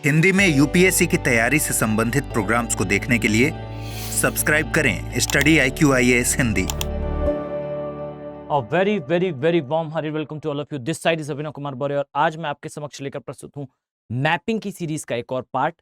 हिंदी में यूपीएससी की तैयारी से संबंधित प्रोग्राम्स को देखने के लिए सब्सक्राइब करें study IQ IAS Hindi. A very very very warm hearty welcome to all of you. This side is Abhinav Kumar बौरे और आज मैं आपके समक्ष लेकर प्रस्तुत हूँ मैपिंग की सीरीज का एक और पार्ट।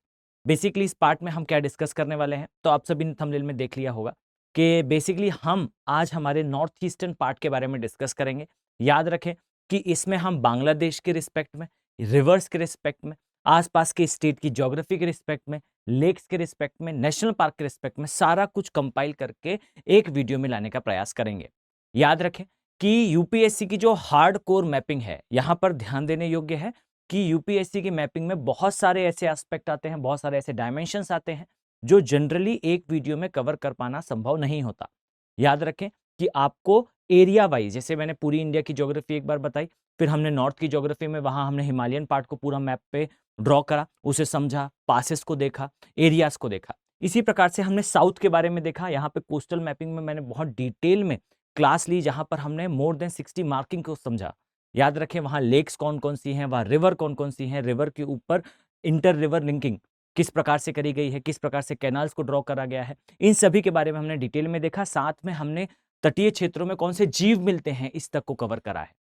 बेसिकली इस पार्ट में हम क्या डिस्कस करने वाले हैं, तो आप सभी ने थंबनेल में देख लिया होगा कि बेसिकली हम आज हमारे नॉर्थ ईस्टर्न पार्ट के बारे में डिस्कस करेंगे। याद रखें कि इसमें हम बांग्लादेश के रिस्पेक्ट में, रिवर्स के रिस्पेक्ट में, आसपास के स्टेट की ज्योग्राफी के रिस्पेक्ट में, लेक्स के रिस्पेक्ट में, नेशनल पार्क के रिस्पेक्ट में सारा कुछ कंपाइल करके एक वीडियो में लाने का प्रयास करेंगे। याद रखें कि यूपीएससी की जो हार्ड कोर मैपिंग है, यहां पर ध्यान देने योग्य है कि यूपीएससी की मैपिंग में बहुत सारे ऐसे एस्पेक्ट आते हैं, बहुत सारे ऐसे डायमेंशंस आते हैं जो जनरली एक वीडियो में कवर कर पाना संभव नहीं होता। याद रखें कि आपको एरिया वाइज, जैसे मैंने पूरी इंडिया की ज्योग्राफी एक बार बताई, फिर हमने नॉर्थ की ज्योग्राफी में वहां हमने हिमालयन पार्ट को पूरा मैप पे ड्रॉ करा, उसे समझा, पासेस को देखा, एरियाज को देखा। इसी प्रकार से हमने साउथ के बारे में देखा। यहाँ पे कोस्टल मैपिंग में मैंने बहुत डिटेल में क्लास ली, जहां पर हमने मोर देन 60 मार्किंग को समझा। याद रखें वहां लेक्स कौन कौन सी हैं, वहां रिवर कौन कौन सी हैं, रिवर के ऊपर इंटर रिवर लिंकिंग किस प्रकार से करी गई है, किस प्रकार से कैनाल्स को ड्रॉ करा गया है, इन सभी के बारे में हमने डिटेल में देखा। साथ में हमने तटीय क्षेत्रों में कौन से जीव मिलते हैं, इस तक को कवर करा है।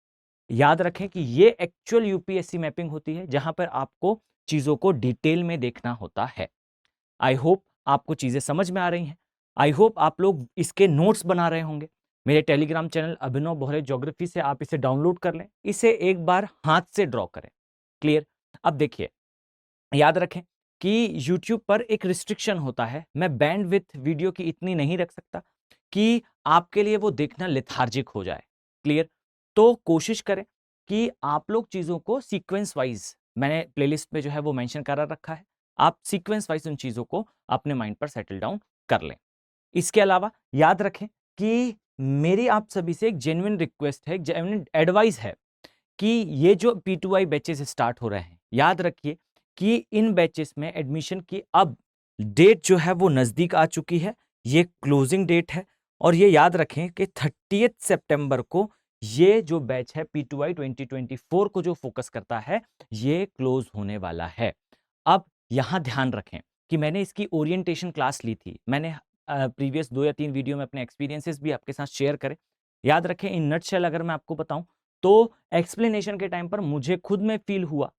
याद रखें कि ये एक्चुअल यूपीएससी मैपिंग होती है, जहां पर आपको चीजों को डिटेल में देखना होता है। आई होप आपको चीजें समझ में आ रही हैं। आई होप आप लोग इसके नोट्स बना रहे होंगे। मेरे टेलीग्राम चैनल अभिनव बोहरे ज्योग्राफी से आप इसे डाउनलोड कर लें, इसे एक बार हाथ से ड्रॉ करें। क्लियर? अब देखिए, याद रखें कि YouTube पर एक रिस्ट्रिक्शन होता है। मैं बैंडविड्थ वीडियो की इतनी नहीं रख सकता कि आपके लिए वो देखना लेथार्जिक हो जाए। क्लियर? तो कोशिश करें कि आप लोग चीजों को सीक्वेंस वाइज, मैंने प्लेलिस्ट में जो है वो मेंशन करा रखा है, आप सीक्वेंस वाइज उन चीजों को अपने माइंड पर सेटल डाउन कर लें। इसके अलावा याद रखें कि मेरी आप सभी से एक जेन्युइन रिक्वेस्ट है, एक जेन्युइन एडवाइस है कि ये जो P2I बैचेस स्टार्ट हो रहे हैं, याद रखिए कि इन बैचेस में एडमिशन की अब डेट जो है वो नजदीक आ चुकी है। ये क्लोजिंग डेट है और ये याद रखें कि 30 सितंबर को ये जो बैच है P2I 2024 को जो फोकस करता है, ये क्लोज होने वाला है। अब यहां ध्यान रखें कि मैंने इसकी ओरिएंटेशन क्लास ली थी। मैंने प्रीवियस 2 या 3 वीडियो में अपने एक्सपीरियंसेस भी आपके साथ शेयर करें। याद रखें, इन नटशेल अगर मैं आपको बताऊं तो एक्सप्लेनेशन के टाइम पर मुझे खुद में फील हुआ,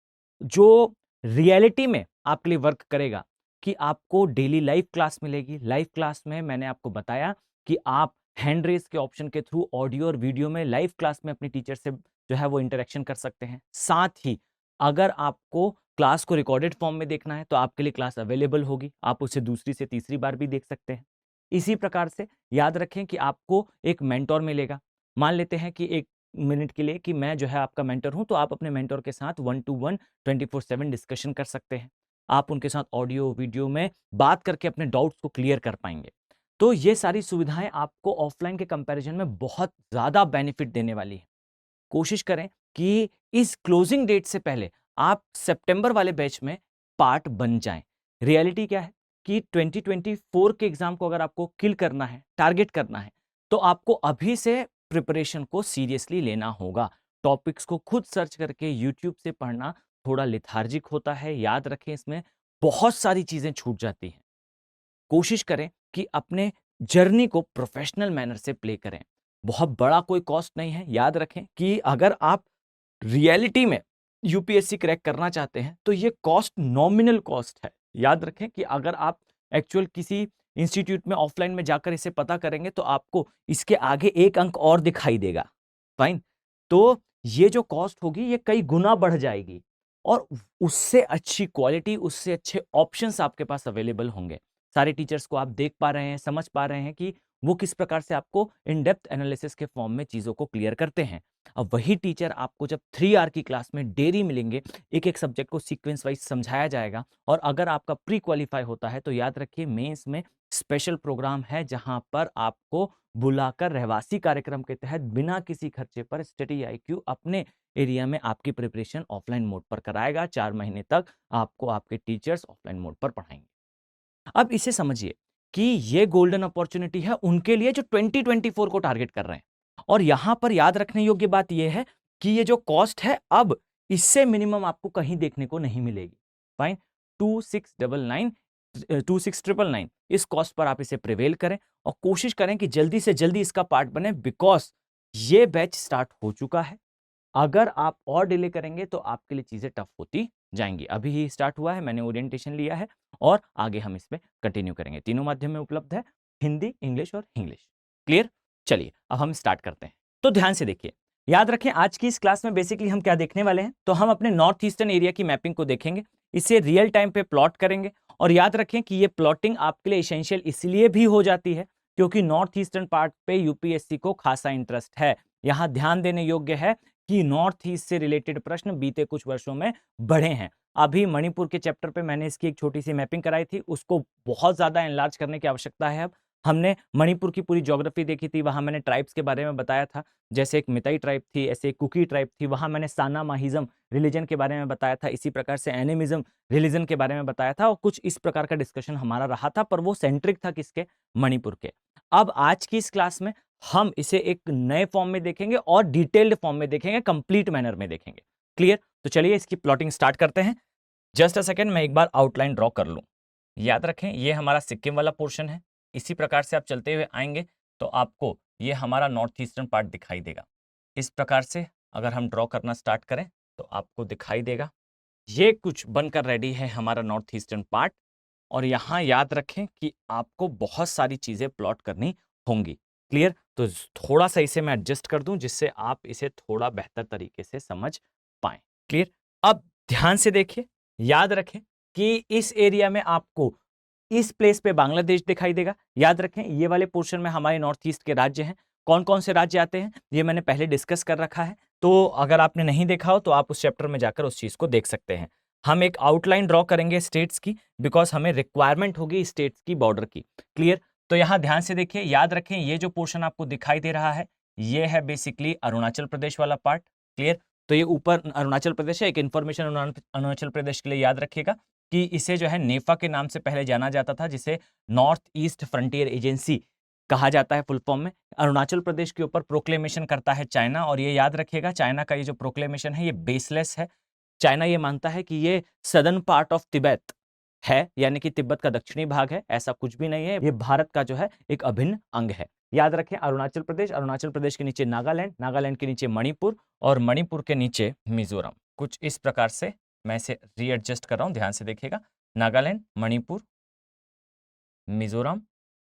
जो रियलिटी में आपके लिए वर्क करेगा, कि आपको डेली लाइव क्लास मिलेगी। लाइव क्लास में मैंने आपको बताया कि आप हैंड रेस के ऑप्शन के थ्रू ऑडियो और वीडियो में लाइव क्लास में अपने टीचर से जो है वो इंटरेक्शन कर सकते हैं। साथ ही अगर आपको क्लास को रिकॉर्डेड फॉर्म में देखना है तो आपके लिए क्लास अवेलेबल होगी, आप उसे दूसरी से तीसरी बार भी देख सकते हैं। इसी प्रकार से याद रखें कि आपको एक मेंटोर मिलेगा। मान लेते हैं कि 1 मिनट के लिए कि मैं जो है आपका मेंटर हूं, तो आप अपने मेंटोर के साथ 1-to-1 24/7 डिस्कशन कर सकते हैं। आप उनके साथ ऑडियो वीडियो में बात करके अपने डाउट्स को क्लियर कर पाएंगे। तो ये सारी सुविधाएं आपको ऑफलाइन के कंपैरिजन में बहुत ज्यादा बेनिफिट देने वाली है। कोशिश करें कि इस क्लोजिंग डेट से पहले आप सितंबर वाले बैच में पार्ट बन जाएं। रियलिटी क्या है कि 2024 के एग्जाम को अगर आपको किल करना है, टारगेट करना है, तो आपको अभी से प्रिपरेशन को सीरियसली लेना होगा। टॉपिक्स को खुद सर्च करके यूट्यूब से पढ़ना थोड़ा लेथार्जिक होता है। याद रखें, इसमें बहुत सारी चीजें छूट जाती हैं। कोशिश करें कि अपने जर्नी को प्रोफेशनल मैनर से प्ले करें। बहुत बड़ा कोई कॉस्ट नहीं है। याद रखें कि अगर आप रियलिटी में यूपीएससी क्रैक करना चाहते हैं तो ये कॉस्ट नॉमिनल कॉस्ट है। याद रखें कि अगर आप एक्चुअल किसी इंस्टीट्यूट में ऑफलाइन में जाकर इसे पता करेंगे तो आपको इसके आगे एक अंक और दिखाई देगा। फाइन, तो ये जो कॉस्ट होगी ये कई गुना बढ़ जाएगी और उससे अच्छी क्वालिटी, उससे अच्छे ऑप्शंस आपके पास अवेलेबल होंगे। सारे टीचर्स को आप देख पा रहे हैं, समझ पा रहे हैं कि वो किस प्रकार से आपको इन डेप्थ एनालिसिस के फॉर्म में चीजों को क्लियर करते हैं। अब वही टीचर आपको जब 3 आवर की क्लास में डेली मिलेंगे, एक एक सब्जेक्ट को सीक्वेंस वाइज समझाया जाएगा। और अगर आपका प्री क्वालिफाई होता है तो याद रखिए मेंस में स्पेशल प्रोग्राम है, जहां पर आपको बुलाकर रहवासी कार्यक्रम के तहत बिना किसी खर्चे पर स्टडी IQ अपने एरिया में आपकी प्रिपरेशन ऑफलाइन मोड पर कराएगा। 4 महीने तक आपको आपके टीचर्स ऑफलाइन मोड पर पढ़ाएंगे। अब इसे समझिए कि ये गोल्डन अपॉर्चुनिटी है उनके लिए जो 2024 को टारगेट कर रहे हैं। और यहां पर याद रखने योग्य बात यह है कि ये जो कॉस्ट है अब इससे मिनिमम आपको कहीं देखने को नहीं मिलेगी। फाइन, 2699 इस कॉस्ट पर आप इसे प्रिवेल करें और कोशिश करें कि जल्दी से जल्दी इसका पार्ट बने, बिकॉज ये बैच स्टार्ट हो चुका है। अगर आप और डिले करेंगे तो आपके लिए चीजें टफ होती जाएंगी। अभी ही स्टार्ट हुआ है, मैंने ओरिएंटेशन लिया है और आगे हम इसमें कंटिन्यू करेंगे। तीनों माध्यम में उपलब्ध है, हिंदी, इंग्लिश और इंग्लिश। क्लियर? चलिए अब हम स्टार्ट करते हैं। तो ध्यान से देखिए, याद रखें आज की इस क्लास में बेसिकली हम क्या देखने वाले हैं, तो हम अपने नॉर्थ ईस्टर्न एरिया की मैपिंग को देखेंगे, इसे रियल टाइम पे प्लॉट करेंगे। और याद रखें कि ये प्लॉटिंग आपके लिए एसेंशियल इसलिए भी हो जाती है क्योंकि नॉर्थ ईस्टर्न पार्ट पे यूपीएससी को खासा इंटरेस्ट है। यहां ध्यान देने योग्य है कि नॉर्थ ईस्ट से रिलेटेड प्रश्न बीते कुछ वर्षों में बढ़े हैं। अभी मणिपुर के चैप्टर पे मैंने इसकी एक छोटी सी मैपिंग कराई थी, उसको बहुत ज्यादा एनलार्ज करने की आवश्यकता है। अब हमने मणिपुर की पूरी ज्योग्राफी देखी थी, वहां मैंने ट्राइब्स के बारे में बताया था, जैसे एक मिताई ट्राइब थी, ऐसे एक कुकी ट्राइब थी, वहां मैंने साना माहिज्म रिलीजन के बारे में बताया था, इसी प्रकार से एनिमिज्म रिलीजन के बारे में बताया था और कुछ इस प्रकार का डिस्कशन हमारा रहा था, पर वो सेंट्रिक था किसके? मणिपुर के। अब आज की इस क्लास में हम इसे एक नए फॉर्म में देखेंगे और डिटेल्ड फॉर्म में देखेंगे, कंप्लीट मैनर में देखेंगे। क्लियर? तो चलिए इसकी प्लॉटिंग स्टार्ट करते हैं। जस्ट अ सेकेंड, मैं एक बार आउटलाइन ड्रॉ कर लूं। याद रखें ये हमारा सिक्किम वाला पोर्शन है। इसी प्रकार से आप चलते हुए आएंगे तो आपको ये हमारा नॉर्थ ईस्टर्न पार्ट दिखाई देगा। इस प्रकार से अगर हम ड्रॉ करना स्टार्ट करें तो आपको दिखाई देगा ये कुछ बनकर रेडी है हमारा नॉर्थ ईस्टर्न पार्ट। और यहाँ याद रखें कि आपको बहुत सारी चीजें प्लॉट करनी होंगी। क्लियर? तो थोड़ा सा इसे मैं एडजस्ट कर दूं जिससे आप इसे थोड़ा बेहतर तरीके से समझ पाए। क्लियर? अब ध्यान से देखिए, याद रखें कि इस एरिया में आपको इस प्लेस पे बांग्लादेश दिखाई देगा। याद रखें ये वाले पोर्शन में हमारे नॉर्थ ईस्ट के राज्य हैं। कौन कौन से राज्य आते हैं ये मैंने पहले डिस्कस कर रखा है, तो अगर आपने नहीं देखा हो तो आप उस चैप्टर में जाकर उस चीज को देख सकते हैं। हम एक आउटलाइन ड्रॉ करेंगे स्टेट्स की, बिकॉज हमें रिक्वायरमेंट होगी स्टेट्स की बॉर्डर की। क्लियर? तो यहां ध्यान से देखिए, याद रखें ये जो पोर्शन आपको दिखाई दे रहा है ये है बेसिकली अरुणाचल प्रदेश वाला पार्ट। क्लियर? तो ये ऊपर अरुणाचल प्रदेश है। एक इंफॉर्मेशन अरुणाचल प्रदेश के लिए याद रखिएगा कि इसे जो है नेफा के नाम से पहले जाना जाता था, जिसे नॉर्थ ईस्ट फ्रंटियर एजेंसी कहा जाता है फुल फॉर्म में। अरुणाचल प्रदेश के ऊपर प्रोक्लेमेशन करता है चाइना, और ये याद रखिएगा चाइना का ये जो प्रोक्लेमेशन है ये बेसलेस है। चाइना ये मानता है कि ये सदर्न पार्ट ऑफ तिब्बत है, यानी कि तिब्बत का दक्षिणी भाग है। ऐसा कुछ भी नहीं है, ये भारत का जो है एक अभिन्न अंग है। याद रखें अरुणाचल प्रदेश के नीचे नागालैंड, नागालैंड के नीचे मणिपुर और मणिपुर के नीचे मिजोरम। कुछ इस प्रकार से मैं इसे रीएडजस्ट कर रहा हूं, ध्यान से देखिएगा। नागालैंड, मणिपुर, मिजोरम,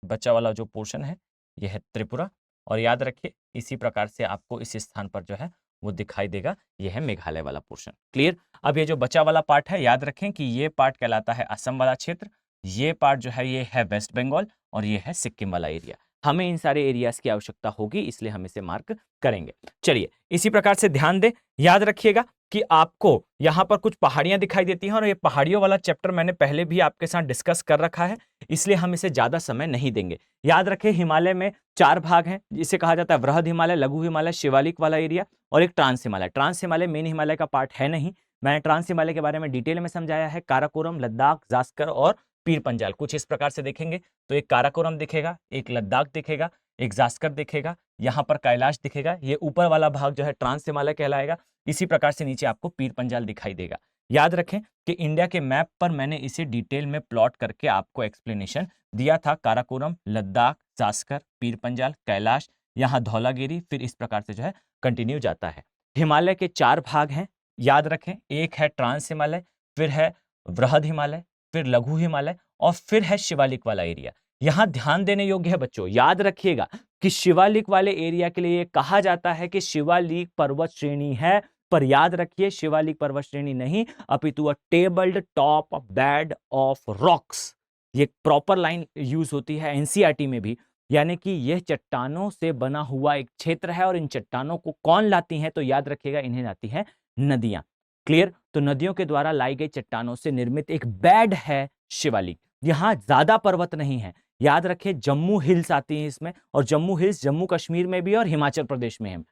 बचा वाला जो पोर्शन है यह है त्रिपुरा, और याद रखिए इसी प्रकार से आपको इस स्थान पर जो है वो दिखाई देगा, यह है मेघालय वाला पोर्शन। क्लियर? अब ये जो बचा वाला पार्ट है याद रखें कि ये पार्ट कहलाता है असम वाला क्षेत्र, ये पार्ट जो है ये है वेस्ट बंगाल और ये है सिक्किम वाला एरिया। हमें इन सारे एरियाज की आवश्यकता होगी, इसलिए हम इसे मार्क करेंगे। चलिए इसी प्रकार से ध्यान दें, याद रखिएगा कि आपको यहां पर कुछ पहाड़ियां दिखाई देती हैं, और ये पहाड़ियों वाला चैप्टर मैंने पहले भी आपके साथ डिस्कस कर रखा है, इसलिए हम इसे ज्यादा समय नहीं देंगे। याद रखें हिमालय में 4 भाग हैं, जिसे कहा जाता है वृहद हिमालय, लघु हिमालय, शिवालिक वाला एरिया और एक trans Himalaya. Trans Himalaya main Himalaya का पार्ट है नहीं, मैंने ट्रांस हिमालय के बारे में डिटेल में समझाया है। काराकोरम, लद्दाख, जास्कर और पीर पंजाल। कुछ इस प्रकार से देखेंगे तो एक काराकोरम दिखेगा, एक लद्दाख दिखेगा, एक जास्कर दिखेगा, यहाँ पर कैलाश दिखेगा। ये ऊपर वाला भाग जो है ट्रांस हिमालय कहलाएगा। इसी प्रकार से नीचे आपको पीर पंजाल दिखाई देगा। याद रखें कि इंडिया के मैप पर मैंने इसे डिटेल में प्लॉट करके आपको एक्सप्लेनेशन दिया था। काराकोरम, लद्दाख, जास्कर, पीर पंजाल, कैलाश, यहाँ धौलागिरी, फिर इस प्रकार से जो है कंटिन्यू जाता है। हिमालय के 4 भाग हैं, याद रखें। एक है ट्रांस हिमालय, फिर है वृहद हिमालय, फिर लघु हिमालय और फिर है शिवालिक वाला एरिया। यहां ध्यान देने योग्य है बच्चों, याद रखिएगा कि शिवालिक वाले एरिया के लिए कहा जाता है कि शिवालिक पर्वत श्रेणी है, पर याद रखिए शिवालिक पर्वत श्रेणी नहीं, अपितु a tabled top bed of rocks. ये प्रॉपर लाइन यूज होती है एनसीईआरटी में भी, यानी कि यह चट्टानों से बना हुआ एक क्षेत्र है। और इन चट्टानों को कौन लाती है, तो याद रखिएगा इन्हें लाती है नदियां। क्लियर? तो नदियों के द्वारा लाई गई चट्टानों से निर्मित एक बेड है शिवालिक। यहां ज्यादा पर्वत नहीं है। याद रखें जम्मू हिल्स आती है इसमें, और जम्मू हिल्स जम्मू कश्मीर में भी और हिमाचल प्रदेश में है।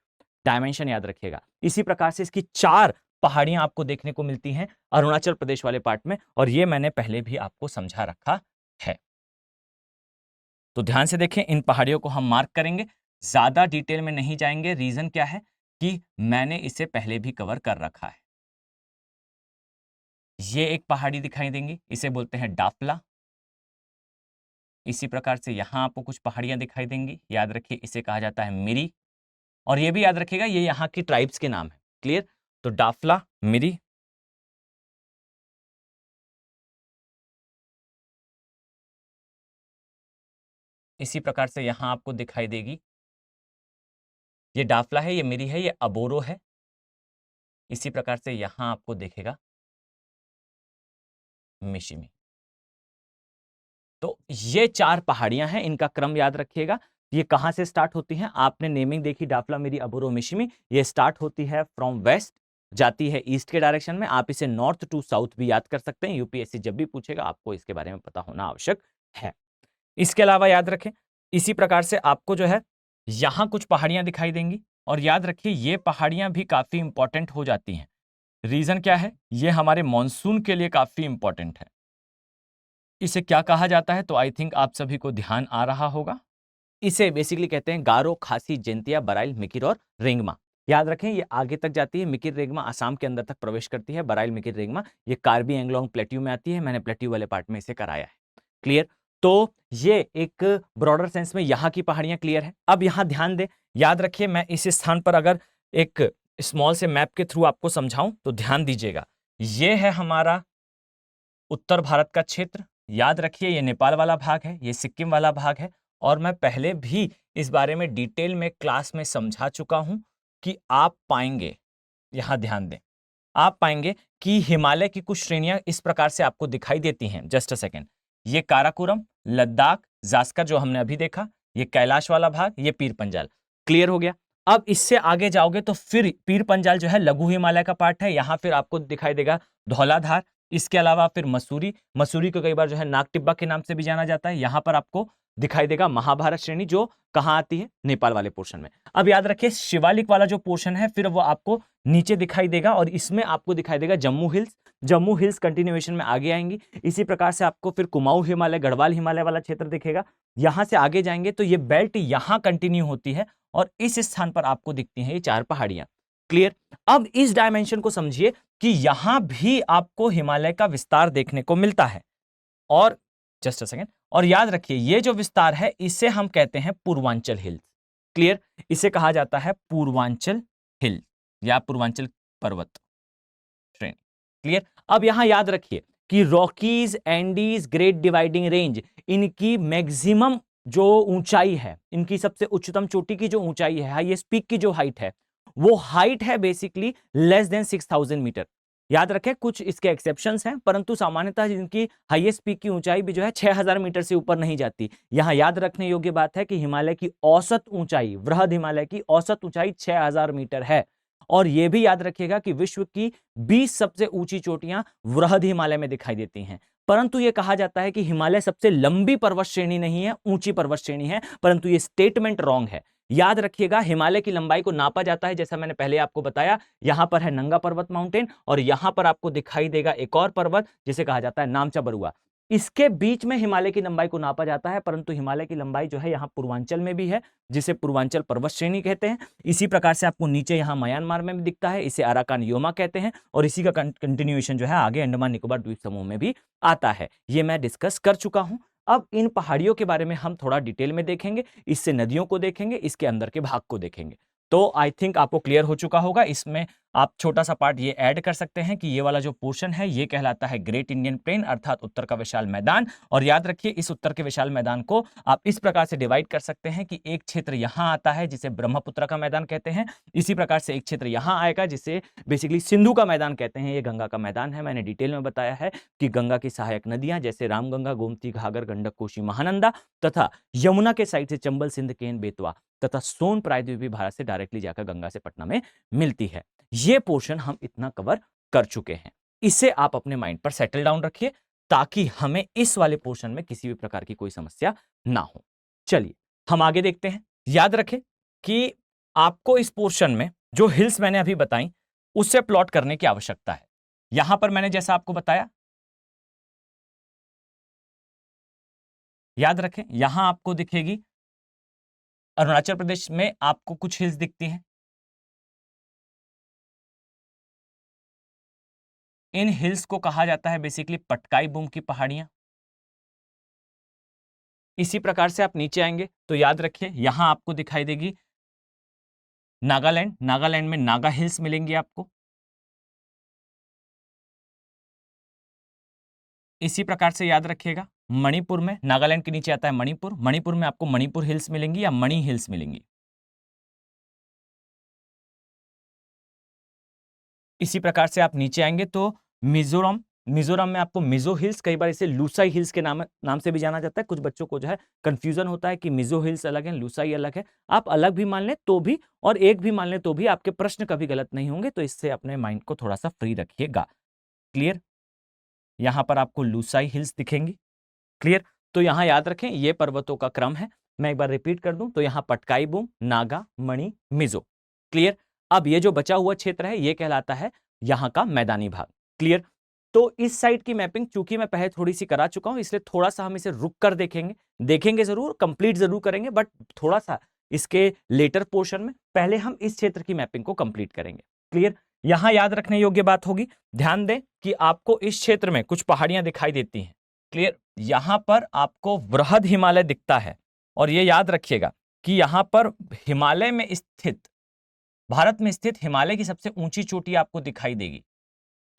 डायमेंशन याद रखिएगा। इसी प्रकार से इसकी 4 पहाड़ियां आपको देखने को मिलती हैं अरुणाचल प्रदेश वाले पार्ट में, और ये मैंने पहले भी आपको समझा रखा है। तो ध्यान से देखें, इन पहाड़ियों को हम मार्क करेंगे, ज्यादा डिटेल में नहीं जाएंगे। रीजन क्या है कि मैंने इसे पहले भी कवर कर रखा है। ये एक पहाड़ी दिखाई देंगी, इसे बोलते हैं डाफला। इसी प्रकार से यहाँ आपको कुछ पहाड़ियाँ दिखाई देंगी, याद रखिए इसे कहा जाता है मिरी। और ये भी याद रखिएगा ये यहाँ की ट्राइब्स के नाम है। क्लियर? तो डाफला, मिरी। इसी प्रकार से यहाँ आपको दिखाई देगी, ये डाफला है, ये मिरी है, ये अबोरो है। इसी प्रकार से यहाँ आपको दिखेगा मिशिमी। तो ये 4 पहाड़ियाँ हैं, इनका क्रम याद रखिएगा। ये कहाँ से स्टार्ट होती हैं? आपने नेमिंग देखी डाफला, मिरी, अबोरो, मिशिमी। ये स्टार्ट होती है फ्रॉम वेस्ट, जाती है ईस्ट के डायरेक्शन में। आप इसे नॉर्थ टू साउथ भी याद कर सकते हैं। यूपीएससी जब भी पूछेगा आपको इसके बारे में पता होना आवश्यक है। इसके अलावा याद रखें, इसी प्रकार से आपको जो है यहाँ कुछ पहाड़ियाँ दिखाई देंगी और याद रखिए ये पहाड़ियाँ भी काफ़ी इंपॉर्टेंट हो जाती हैं। रीज़न क्या है? ये हमारे मॉनसून के लिए काफ़ी इंपॉर्टेंट है। इसे क्या कहा जाता है? तो आई थिंक आप सभी को ध्यान आ रहा होगा। इसे बेसिकली कहते हैं गारो, खासी, जैंतिया, बराइल, मिकिर और रेंगमा। याद रखें ये आगे तक जाती है। मिकिर रेंगमा असम के अंदर तक प्रवेश करती है। बराइल, मिकिर रेंगमा ये कार्बी एंग्लोंग प्लेट्यू में आती है। मैंने प्लेट्यू वाले पार्ट में इसे कराया है। क्लियर? तो ये एक ब्रॉडर सेंस में यहाँ की पहाड़ियां क्लियर है। अब यहाँ ध्यान दें, याद रखिए मैं इस स्थान पर अगर एक स्मॉल से मैप के थ्रू आपको समझाऊं तो ध्यान दीजिएगा। ये है हमारा उत्तर भारत का क्षेत्र। याद रखिए ये नेपाल वाला भाग है, ये सिक्किम वाला भाग है। और मैं पहले भी इस बारे में डिटेल में क्लास में समझा चुका हूं कि आप पाएंगे, यहां ध्यान दें, आप पाएंगे कि हिमालय की कुछ श्रेणियां इस प्रकार से आपको दिखाई देती हैं। जस्ट अ सेकेंड, ये काराकोरम, लद्दाख, जास्कर जो हमने अभी देखा, ये कैलाश वाला भाग, ये पीर पंजाल। क्लियर हो गया? अब इससे आगे जाओगे तो फिर पीर पंजाल जो है लघु हिमालय का पार्ट है। यहां फिर आपको दिखाई देगा धौलाधार। इसके अलावा फिर मसूरी, मसूरी को कई बार जो है नाग टिब्बा के नाम से भी जाना जाता है। यहां पर आपको दिखाई देगा महाभारत श्रेणी, जो कहां आती है? नेपाल वाले पोर्शन में। अब याद रखिए शिवालिक वाला जो पोर्शन है फिर वो आपको नीचे दिखाई देगा और इसमें आपको दिखाई देगा Jammu hills. Jammu hills continuation में आगे आएंगी। इसी प्रकार से आपको फिर कुमाऊं हिमालय, गढ़वाल हिमालय वाला क्षेत्र दिखेगा। यहां से आगे जाएंगे तो ये बेल्ट यहां कंटिन्यू होती है और इस स्थान पर आपको दिखती हैं ये 4 पहाड़ियां। क्लियर? अब इस डायमेंशन को समझिए कि यहां भी आपको हिमालय का विस्तार देखने को मिलता है। और जस्ट अ सेकेंड, और याद रखिए ये जो विस्तार है इसे हम कहते हैं पूर्वांचल हिल्स। क्लियर? इसे कहा जाता है पूर्वांचल हिल या पूर्वांचल पर्वत श्रेणी। क्लियर? अब यहां याद रखिए कि Rockies, Andes, great dividing range, इनकी मैक्सिमम जो ऊंचाई है, इनकी सबसे उच्चतम चोटी की जो ऊंचाई है, हाईएस्ट पीक की जो हाइट है, वो हाइट है बेसिकली लेस देन 6000 मीटर। याद रखें कुछ इसके एक्सेप्शंस हैं, परंतु सामान्यतः जिनकी हाईएस्ट पीक की ऊंचाई भी जो है 6000 मीटर से ऊपर नहीं जाती। यहां याद रखने योग्य बात है कि हिमालय की औसत ऊंचाई, वृहद हिमालय की औसत ऊंचाई 6000 मीटर है। और यह भी याद रखिएगा कि विश्व की 20 सबसे ऊंची चोटियां वृहद हिमालय में दिखाई देती हैं। परंतु यह कहा जाता है कि हिमालय सबसे लंबी पर्वत श्रेणी नहीं है, ऊंची पर्वत श्रेणी है, परंतु यह स्टेटमेंट रॉन्ग है। याद रखिएगा हिमालय की लंबाई को नापा जाता है, जैसा मैंने पहले आपको बताया। यहां पर है नंगा पर्वत माउंटेन और यहां पर आपको दिखाई देगा एक और पर्वत जिसे कहा जाता है नामचा बरुआ। इसके बीच में हिमालय की लंबाई को नापा जाता है, परंतु हिमालय की लंबाई जो है यहां पूर्वांचल में भी है, जिसे पूर्वांचल पर्वत श्रेणी कहते हैं। इसी प्रकार से आपको नीचे यहां म्यांमार में भी दिखता है, इसे अराकान योमा कहते हैं। और इसी का कंटिन्यूएशन जो है आगे अंडमान निकोबार द्वीप समूह में भी आता है। ये मैं डिस्कस कर चुका हूं। अब इन पहाड़ियों के बारे में हम थोड़ा डिटेल में देखेंगे, इससे नदियों को देखेंगे, इसके अंदर के भाग को देखेंगे। तो आई थिंक आपको क्लियर हो चुका होगा। इसमें आप छोटा सा पार्ट ये ऐड कर सकते हैं कि ये वाला जो पोर्शन है ये कहलाता है ग्रेट इंडियन प्लेन, अर्थात उत्तर का विशाल मैदान। और याद रखिए इस उत्तर के विशाल मैदान को आप इस प्रकार से डिवाइड कर सकते हैं कि एक क्षेत्र यहां आता है जिसे ब्रह्मपुत्र का मैदान कहते हैं। इसी प्रकार से एक क्षेत्र यहां आएगा जिसे बेसिकली सिंधु का मैदान कहते हैं। ये गंगा का मैदान है। मैंने डिटेल में बताया है कि गंगा की सहायक नदियां जैसे रामगंगा, गोमती, घाघर, गंडक, कोसी, महानंदा तथा यमुना के साइड से चंबल, सिंध, केन, बेतवा तथा सोन प्रायद्वीप भी भारत से डायरेक्टली जाकर गंगा से पटना में मिलती है। ये पोर्शन हम इतना कवर कर चुके हैं। इसे आप अपने माइंड पर सेटल डाउन रखिए ताकि हमें इस वाले पोर्शन में किसी भी प्रकार की कोई समस्या ना हो। चलिए हम आगे देखते हैं। याद रखें कि आपको इस पोर्शन में जो हिल्स मैंने अभी बताई उससे प्लॉट करने की आवश्यकता है। यहां पर मैंने जैसा आपको बताया, याद रखें यहां आपको दिखेगी अरुणाचल प्रदेश में आपको कुछ हिल्स दिखती हैं। इन हिल्स को कहा जाता है बेसिकली पटकाई बूम की पहाड़ियां। इसी प्रकार से आप नीचे आएंगे तो याद रखिए यहां आपको दिखाई देगी नागालैंड, नागालैंड में नागा हिल्स मिलेंगी आपको। इसी प्रकार से याद रखिएगा मणिपुर में, नागालैंड के नीचे आता है मणिपुर, मणिपुर में आपको मणिपुर हिल्स मिलेंगी या मणि हिल्स मिलेंगी। इसी प्रकार से आप नीचे आएंगे तो मिजोरम, मिजोरम में आपको मिजो हिल्स, कई बार इसे लूसाई हिल्स के नाम से भी जाना जाता है। कुछ बच्चों को जो है कंफ्यूजन होता है कि मिजो हिल्स अलग है, लूसाई अलग है। आप अलग भी मान लें तो भी और एक भी मान लें तो भी आपके प्रश्न कभी गलत नहीं होंगे, तो इससे अपने माइंड को थोड़ा सा फ्री रखिएगा। क्लियर? यहां पर आपको लूसाई हिल्स दिखेंगी। क्लियर? तो यहां याद रखें ये पर्वतों का क्रम है। मैं एक बार रिपीट कर दूं तो यहां पटकाई बूम, नागा, मणि, मिजो। क्लियर? अब ये जो बचा हुआ क्षेत्र है ये कहलाता है यहां का मैदानी भाग। क्लियर? तो इस साइड की मैपिंग चूंकि मैं पहले थोड़ी सी करा चुका हूं, इसलिए थोड़ा सा हम इसे रुक कर देखेंगे जरूर, कंप्लीट जरूर करेंगे, बट थोड़ा सा इसके लेटर पोर्शन में पहले हम इस क्षेत्र की मैपिंग को कंप्लीट करेंगे। क्लियर? यहां याद रखने योग्य बात होगी, ध्यान दें कि आपको इस क्षेत्र में कुछ पहाड़ियां दिखाई देती हैं। क्लियर? यहां पर आपको वृहद हिमालय दिखता है, और यह याद रखिएगा कि यहां पर हिमालय में स्थित, भारत में स्थित हिमालय की सबसे ऊंची चोटी आपको दिखाई देगी।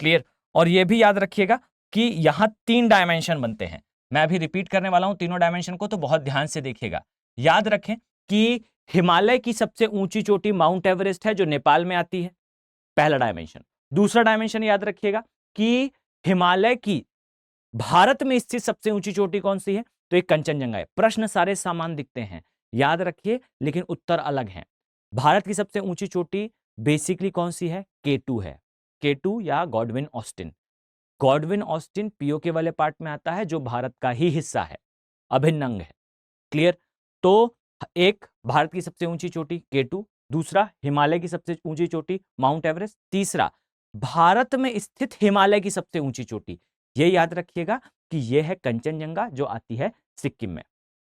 क्लियर? और यह भी याद रखिएगा कि यहां 3 डायमेंशन बनते हैं। मैं अभी रिपीट करने वाला हूं तीनों डायमेंशन को, तो बहुत ध्यान से देखिएगा। याद रखें कि हिमालय की सबसे ऊंची चोटी माउंट एवरेस्ट है जो नेपाल में आती है, पहला डायमेंशन। दूसरा डायमेंशन याद रखिएगा कि हिमालय की भारत में स्थित सबसे ऊंची चोटी कौन सी है, तो एक कंचनजंगा है। प्रश्न सारे समान दिखते हैं, याद रखिए, लेकिन उत्तर अलग हैं। भारत की सबसे ऊंची चोटी बेसिकली कौन सी है, K2 है, K2 या Godwin Austen. Godwin Austen PoK वाले पार्ट में आता है जो भारत का ही हिस्सा है, अभिन्न अंग है। क्लियर? तो एक भारत की सबसे ऊंची चोटी K2, दूसरा हिमालय की सबसे ऊंची चोटी माउंट एवरेस्ट, तीसरा भारत में स्थित हिमालय की सबसे ऊंची चोटी। यह याद रखिएगा कि यह है कंचनजंगा जो आती है सिक्किम में।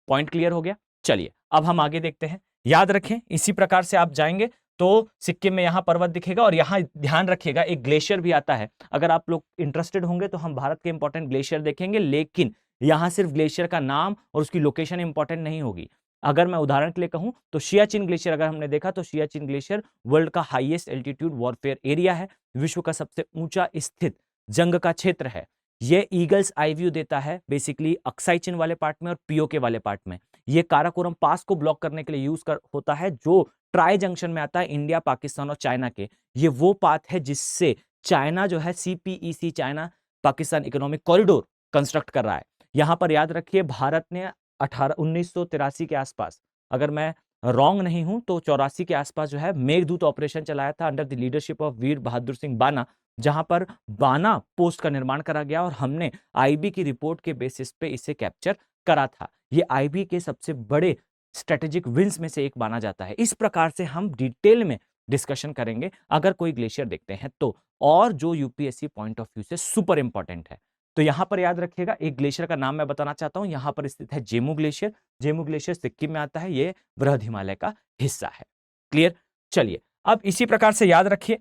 पॉइंट क्लियर हो गया? चलिए अब हम आगे देखते हैं। याद रखें इसी प्रकार से आप जाएंगे तो सिक्किम में यहां पर्वत दिखेगा, और यहां ध्यान रखिएगा एक ग्लेशियर भी आता है। अगर आप लोग इंटरेस्टेड होंगे तो हम भारत के इंपॉर्टेंट ग्लेशियर देखेंगे, लेकिन यहां सिर्फ ग्लेशियर का नाम और उसकी लोकेशन इंपॉर्टेंट नहीं होगी। अगर मैं उदाहरण के लिए कहूं तो सियाचिन ग्लेशियर अगर हमने देखा तो सियाचिन ग्लेशियर वर्ल्ड का हाईएस्ट एल्टीट्यूड वॉरफेयर एरिया है, विश्व का सबसे ऊंचा स्थित जंग का क्षेत्र है। ये ईगल्स आई व्यू देता है बेसिकली अक्साई चिन वाले पार्ट में और पीओके वाले पार्ट में। ये काराकोरम पास को ब्लॉक करने के लिए यूज होता है, जो ट्राई जंक्शन में आता है इंडिया, पाकिस्तान और चाइना के। ये वो पाथ है जिससे चाइना जो है CPEC, China Pakistan economic corridor construct कर रहा है। यहां पर याद रखिए भारत ने 1983 के आसपास, अगर मैं रॉन्ग नहीं हूं तो 84 के आसपास जो है मेघदूत ऑपरेशन चलाया था अंडर द लीडरशिप ऑफ वीर बहादुर सिंह बाना, जहां पर बाना पोस्ट का निर्माण करा गया और हमने IB की रिपोर्ट के बेसिस पे इसे कैप्चर करा था। ये IB के सबसे बड़े स्ट्रेटेजिक विंस में से एक माना जाता है। इस प्रकार से हम डिटेल में डिस्कशन करेंगे अगर कोई ग्लेशियर देखते हैं तो, और जो UPSC पॉइंट ऑफ व्यू से सुपर इंपॉर्टेंट है। तो यहां पर याद रखिएगा एक ग्लेशियर का नाम मैं बताना चाहता हूं, यहां पर स्थित है जेमू ग्लेशियर। जेमू ग्लेशियर सिक्किम में आता है, यह वृहद हिमालय का हिस्सा है। क्लियर? चलिए अब इसी प्रकार से याद रखिए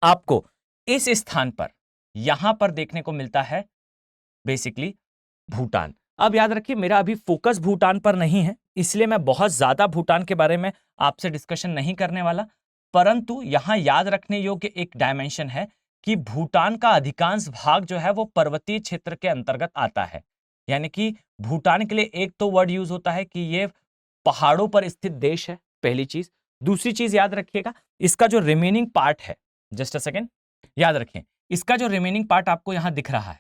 आपको इस स्थान पर यहां पर देखने को मिलता है बेसिकली भूटान। अब याद रखिए मेरा अभी फोकस भूटान पर नहीं है, इसलिए मैं बहुत ज्यादा भूटान के बारे में आपसे डिस्कशन नहीं करने वाला, परंतु यहां याद रखने योग्य एक डायमेंशन है कि भूटान का अधिकांश भाग जो है वो पर्वतीय क्षेत्र के अंतर्गत आता है। यानी कि भूटान के लिए एक तो वर्ड यूज होता है कि ये पहाड़ों पर स्थित देश है, पहली चीज। दूसरी चीज याद रखिएगा इसका जो रिमेनिंग पार्ट है, जस्ट अ सेकेंड, याद रखें इसका जो रिमेनिंग पार्ट आपको यहां दिख रहा है,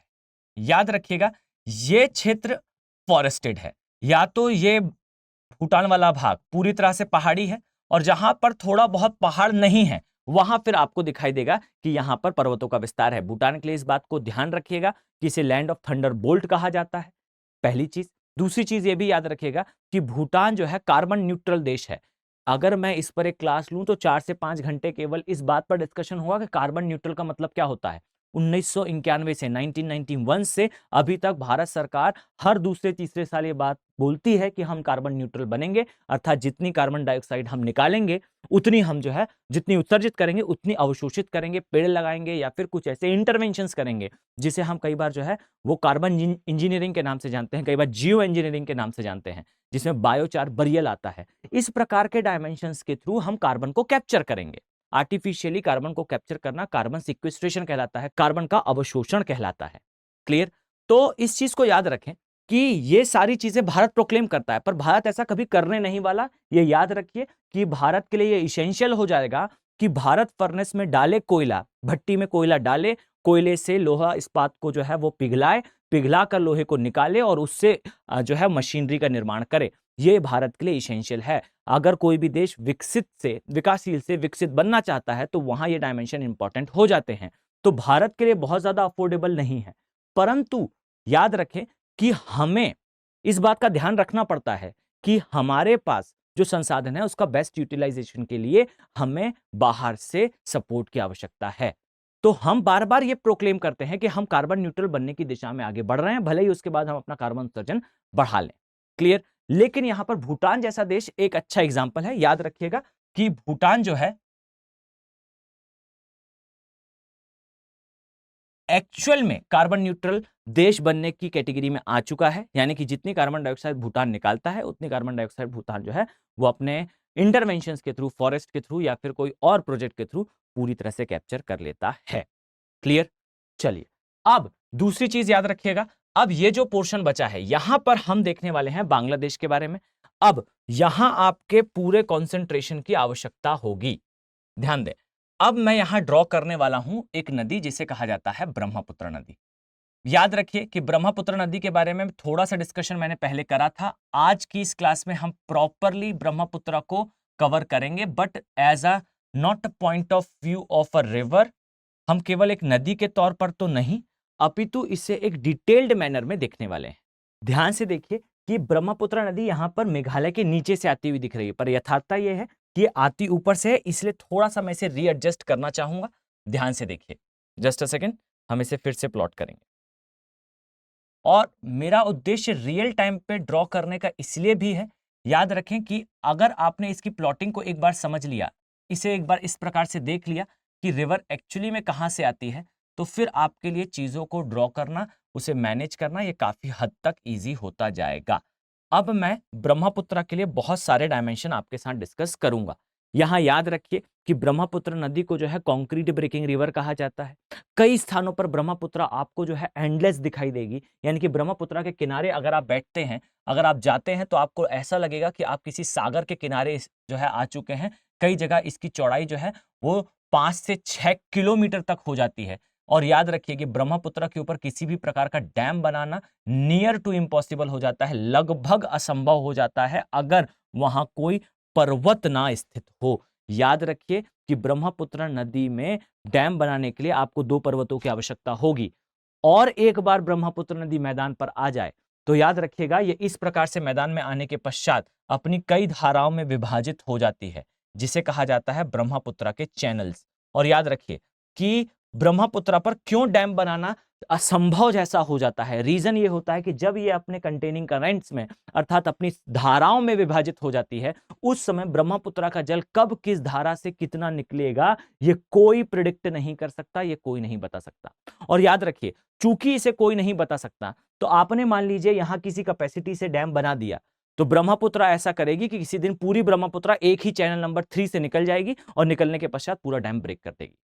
याद रखिएगा ये क्षेत्र फॉरेस्टेड है। या तो ये भूटान वाला भाग पूरी तरह से पहाड़ी है, और जहां पर थोड़ा बहुत पहाड़ नहीं है वहां फिर आपको दिखाई देगा कि यहां पर पर्वतों का विस्तार है। भूटान के लिए इस बात को ध्यान रखिएगा कि इसे लैंड ऑफ थंडर बोल्ट कहा जाता है, पहली चीज। दूसरी चीज ये भी याद रखिएगा कि भूटान जो है कार्बन न्यूट्रल देश है। अगर मैं इस पर एक क्लास लूं तो 4 से 5 घंटे केवल इस बात पर डिस्कशन होगा कि कार्बन न्यूट्रल का मतलब क्या होता है। 1991 से 1991 से अभी तक भारत सरकार हर दूसरे तीसरे साल ये बात बोलती है कि हम कार्बन न्यूट्रल बनेंगे, अर्थात जितनी कार्बन डाइऑक्साइड हम निकालेंगे उतनी हम जो है जितनी उत्सर्जित करेंगे उतनी अवशोषित करेंगे, पेड़ लगाएंगे या फिर कुछ ऐसे इंटरवेंशंस करेंगे जिसे हम कई बार जो है वो कार्बन इंजीनियरिंग के नाम से जानते हैं, कई बार जियो इंजीनियरिंग के नाम से जानते हैं, जिसमें बायोचार बरियल आता है। इस प्रकार के डायमेंशंस के थ्रू हम कार्बन को कैप्चर करेंगे। आर्टिफिशियली कार्बन को कैप्चर करना कार्बन सिक्वेस्ट्रेशन कहलाता है, कार्बन का अवशोषण कहलाता है। क्लियर? तो इस चीज को याद रखें कि ये सारी चीजें भारत प्रोक्लेम करता है, पर भारत ऐसा कभी करने नहीं वाला। ये याद रखिए कि भारत के लिए ये इसेंशियल हो जाएगा कि भारत फर्नेस में डाले कोयला, भट्टी में कोयला डाले, कोयले से लोहा इस्पात को जो है वो पिघलाए, पिघला कर लोहे को निकाले और उससे जो है मशीनरी का निर्माण करे। ये भारत के लिए इसेंशियल है। अगर कोई भी देश विकसित से विकासशील से विकसित बनना चाहता है तो वहां ये डायमेंशन इंपॉर्टेंट हो जाते हैं। तो भारत के लिए बहुत ज्यादा अफोर्डेबल नहीं है, परंतु याद रखें कि हमें इस बात का ध्यान रखना पड़ता है कि हमारे पास जो संसाधन है उसका बेस्ट यूटिलाइजेशन के लिए हमें बाहर से सपोर्ट की आवश्यकता है। तो हम बार बार ये प्रोक्लेम करते हैं कि हम कार्बन न्यूट्रल बनने की दिशा में आगे बढ़ रहे हैं, भले ही उसके बाद हम अपना कार्बन उत्सर्जन बढ़ा लें। क्लियर? लेकिन यहां पर भूटान जैसा देश एक अच्छा एग्जांपल है। याद रखिएगा कि भूटान जो है एक्चुअल में कार्बन न्यूट्रल देश बनने की कैटेगरी में आ चुका है, यानी कि जितनी कार्बन डाइऑक्साइड भूटान निकालता है उतनी कार्बन डाइऑक्साइड भूटान जो है वो अपने इंटरवेंशंस के थ्रू, फॉरेस्ट के थ्रू या फिर कोई और प्रोजेक्ट के थ्रू पूरी तरह से कैप्चर कर लेता है। क्लियर? चलिए, अब दूसरी चीज याद रखिएगा। अब ये जो पोर्शन बचा है यहां पर हम देखने वाले हैं बांग्लादेश के बारे में। अब यहां आपके पूरे कंसंट्रेशन की आवश्यकता होगी। ध्यान दें, अब मैं यहां ड्रॉ करने वाला हूं एक नदी जिसे कहा जाता है ब्रह्मपुत्र नदी। याद रखिए कि ब्रह्मपुत्र नदी के बारे में थोड़ा सा डिस्कशन मैंने पहले करा था। आज की इस क्लास में हम प्रॉपरली ब्रह्मपुत्र को कवर करेंगे, but as a not point of view of a river. हम केवल एक नदी के तौर पर तो नहीं, अपितु इसे एक डिटेल्ड मैनर में देखने वाले हैं। ध्यान से देखिए कि ब्रह्मपुत्र नदी यहां पर मेघालय के नीचे से आती हुई दिख रही है, पर यथार्थता यह है कि आती ऊपर से है, इसलिए थोड़ा सा मैं इसे रीएडजस्ट करना चाहूंगा। ध्यान से देखिए, जस्ट अ सेकेंड, हम इसे फिर से प्लॉट करेंगे। और मेरा उद्देश्य रियल टाइम पे ड्रॉ करने का इसलिए भी है, याद रखें कि अगर आपने इसकी प्लॉटिंग को एक बार समझ लिया, इसे एक बार इस प्रकार से देख लिया कि रिवर एक्चुअली में कहां से आती है, तो फिर आपके लिए चीजों को ड्रॉ करना, उसे मैनेज करना ये काफी हद तक इजी होता जाएगा। अब मैं ब्रह्मपुत्र के लिए बहुत सारे डायमेंशन आपके साथ डिस्कस करूंगा। यहां याद रखिए कि ब्रह्मपुत्र नदी को जो है कंक्रीट ब्रेकिंग रिवर कहा जाता है। कई स्थानों पर ब्रह्मपुत्र आपको जो है एंडलेस दिखाई देगी, यानी कि ब्रह्मपुत्र के किनारे अगर आप बैठते हैं, अगर आप जाते हैं तो आपको ऐसा लगेगा कि आप किसी सागर के किनारे जो है आ चुके हैं। कई जगह इसकी चौड़ाई जो है वो 5 से 6 किलोमीटर तक हो जाती है। और याद रखिए कि ब्रह्मपुत्र के ऊपर किसी भी प्रकार का डैम बनाना नियर टू इम्पॉसिबल हो जाता है, लगभग असंभव हो जाता है अगर वहां कोई पर्वत ना स्थित हो। याद रखिए कि ब्रह्मपुत्र नदी में डैम बनाने के लिए आपको 2 पर्वतों की आवश्यकता होगी। और एक बार ब्रह्मपुत्र नदी मैदान पर आ जाए तो याद रखिएगा ये इस प्रकार से मैदान में आने के पश्चात अपनी कई धाराओं में विभाजित हो जाती है, जिसे कहा जाता है ब्रह्मपुत्र के चैनल्स। और याद रखिए कि ब्रह्मपुत्र पर क्यों डैम बनाना असंभव जैसा हो जाता है, रीजन ये होता है कि जब ये अपने कंटेनिंग करंट्स में अर्थात अपनी धाराओं में विभाजित हो जाती है, उस समय ब्रह्मपुत्र का जल कब किस धारा से कितना निकलेगा ये कोई प्रिडिक्ट नहीं कर सकता, ये कोई नहीं बता सकता। और याद रखिए चूंकि इसे कोई नहीं बता सकता, तो आपने मान लीजिए यहां किसी कैपेसिटी से डैम बना दिया, तो ब्रह्मपुत्र ऐसा करेगी कि किसी दिन पूरी ब्रह्मपुत्र एक ही चैनल नंबर 3 से निकल जाएगी और निकलने के पश्चात पूरा डैम ब्रेक कर देगी।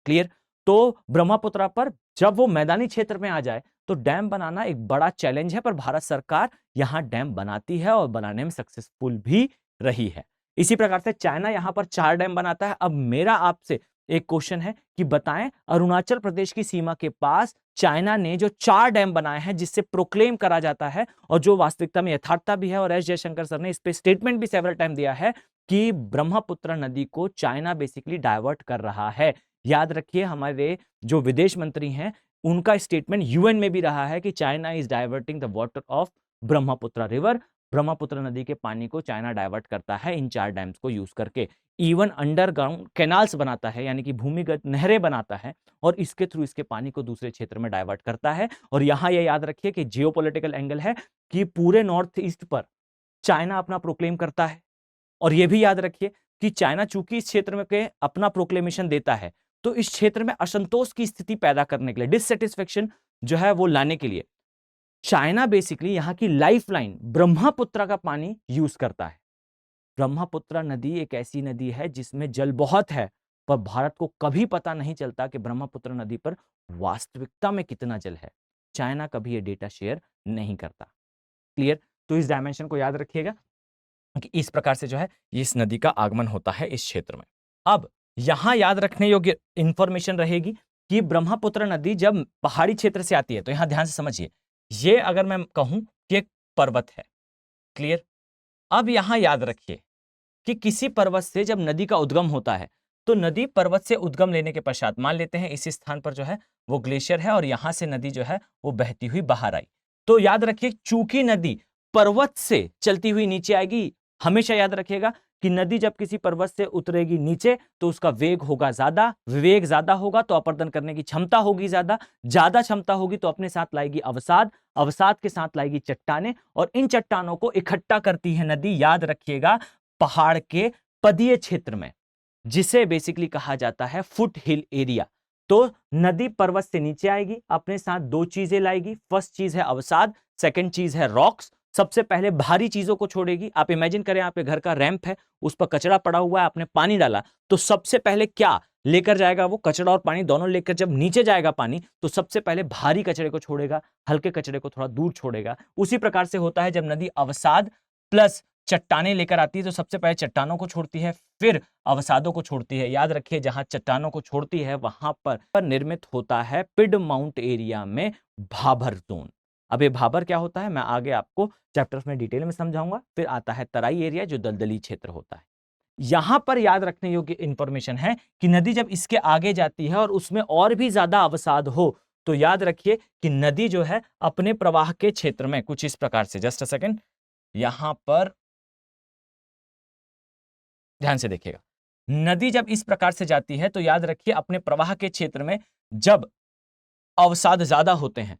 क्लियर? तो ब्रह्मपुत्र पर जब वो मैदानी क्षेत्र में आ जाए तो डैम बनाना एक बड़ा चैलेंज है, पर भारत सरकार यहां डैम बनाती है और बनाने में सक्सेसफुल भी रही है। इसी प्रकार से चाइना यहां पर 4 डैम बनाता है। अब मेरा आपसे एक क्वेश्चन है कि बताएं अरुणाचल प्रदेश की सीमा के पास चाइना ने जो 4 डैम बनाए हैं जिससे प्रोक्लेम करा जाता है और जो वास्तविकता में यथार्थता भी है, और एस जयशंकर सर ने इस पे स्टेटमेंट भी सेवरल टाइम दिया है कि ब्रह्मपुत्र नदी को चाइना बेसिकली डाइवर्ट कर रहा है। याद रखिए हमारे जो विदेश मंत्री हैं उनका स्टेटमेंट यूएन में भी रहा है कि China is diverting the water of Brahmaputra river Brahmaputra नदी के पानी को चाइना डाइवर्ट करता है इन 4 डैम्स को यूज करके, इवन अंडरग्राउंड कैनाल्स बनाता है, यानी कि भूमिगत नहरें बनाता है और इसके थ्रू इसके पानी को दूसरे क्षेत्र में डाइवर्ट करता है। और यहां यह याद रखिए कि जियोपॉलिटिकल एंगल है कि पूरे नॉर्थ ईस्ट पर चाइना अपना प्रोक्लेम करता है। और यह भी याद रखिए कि चाइना चूंकि इस क्षेत्र में के अपना प्रोक्लेमेशन देता है, तो इस क्षेत्र में असंतोष की स्थिति पैदा करने के लिए, डिससेटिस्फेक्शन जो है वो लाने के लिए चाइना बेसिकली यहां की लाइफलाइन ब्रह्मपुत्र का पानी यूज करता है। ब्रह्मपुत्र नदी एक ऐसी नदी है जिसमें जल बहुत है, पर भारत को कभी पता नहीं चलता कि ब्रह्मपुत्र नदी पर वास्तविकता में कितना जल है। चाइना कभी ये डेटा शेयर नहीं करता। क्लियर? तो इस डायमेंशन को याद रखिएगा कि इस प्रकार से जो है इस नदी का आगमन होता है इस क्षेत्र में। अब यहां याद रखने योग्य इंफॉर्मेशन रहेगी कि ब्रह्मपुत्र नदी जब पहाड़ी क्षेत्र से आती है, तो यहां ध्यान से समझिए, ये अगर मैं कहूं कि एक पर्वत है। क्लियर? अब यहां याद रखिए कि किसी पर्वत से जब नदी का उद्गम होता है, तो नदी पर्वत से उद्गम लेने के पश्चात मान लेते हैं इस स्थान पर जो है वो ग्लेशियर है और यहां से नदी जो है वो बहती हुई बाहर आई। तो याद रखिए चूंकि नदी पर्वत से चलती हुई नीचे आएगी, हमेशा याद रखिएगा कि नदी जब किसी पर्वत से उतरेगी नीचे तो उसका वेग होगा ज्यादा, विवेक ज्यादा होगा तो अपर्दन करने की क्षमता होगी ज्यादा, ज्यादा क्षमता होगी तो अपने साथ लाएगी अवसाद, अवसाद के साथ लाएगी चट्टाने और इन चट्टानों को इकट्ठा करती है नदी, याद रखिएगा, पहाड़ के पदीय क्षेत्र में, जिसे बेसिकली कहा जाता है फुट हिल एरिया। तो नदी पर्वत से नीचे आएगी, अपने साथ 2 चीजें लाएगी। फर्स्ट चीज है अवसाद, सेकंड चीज है रॉक्स। सबसे पहले भारी चीजों को छोड़ेगी। आप इमेजिन करें आपके घर का रैंप है, उस पर कचरा पड़ा हुआ है, आपने पानी डाला, तो सबसे पहले क्या लेकर जाएगा वो? कचरा और पानी दोनों लेकर जब नीचे जाएगा पानी, तो सबसे पहले भारी कचरे को छोड़ेगा, हल्के कचरे को थोड़ा दूर छोड़ेगा। उसी प्रकार से होता है जब नदी अवसाद प्लस चट्टाने लेकर आती है, तो सबसे पहले चट्टानों को छोड़ती है, फिर अवसादों को छोड़ती है। याद रखिए जहां चट्टानों को छोड़ती है वहां पर निर्मित होता है पिडमाउंट एरिया में भाबर जोन। अब ये भाबर क्या होता है मैं आगे आपको चैप्टर्स में डिटेल में समझाऊंगा। फिर आता है तराई एरिया जो दलदली क्षेत्र होता है। यहां पर याद रखने योग्य इंफॉर्मेशन है कि नदी जब इसके आगे जाती है और उसमें और भी ज्यादा अवसाद हो, तो याद रखिए कि नदी जो है अपने प्रवाह के क्षेत्र में कुछ इस प्रकार से, जस्ट अ सेकंड, यहां पर ध्यान से देखिएगा, नदी जब इस प्रकार से जाती है तो याद रखिए अपने प्रवाह के क्षेत्र में जब अवसाद ज्यादा होते हैं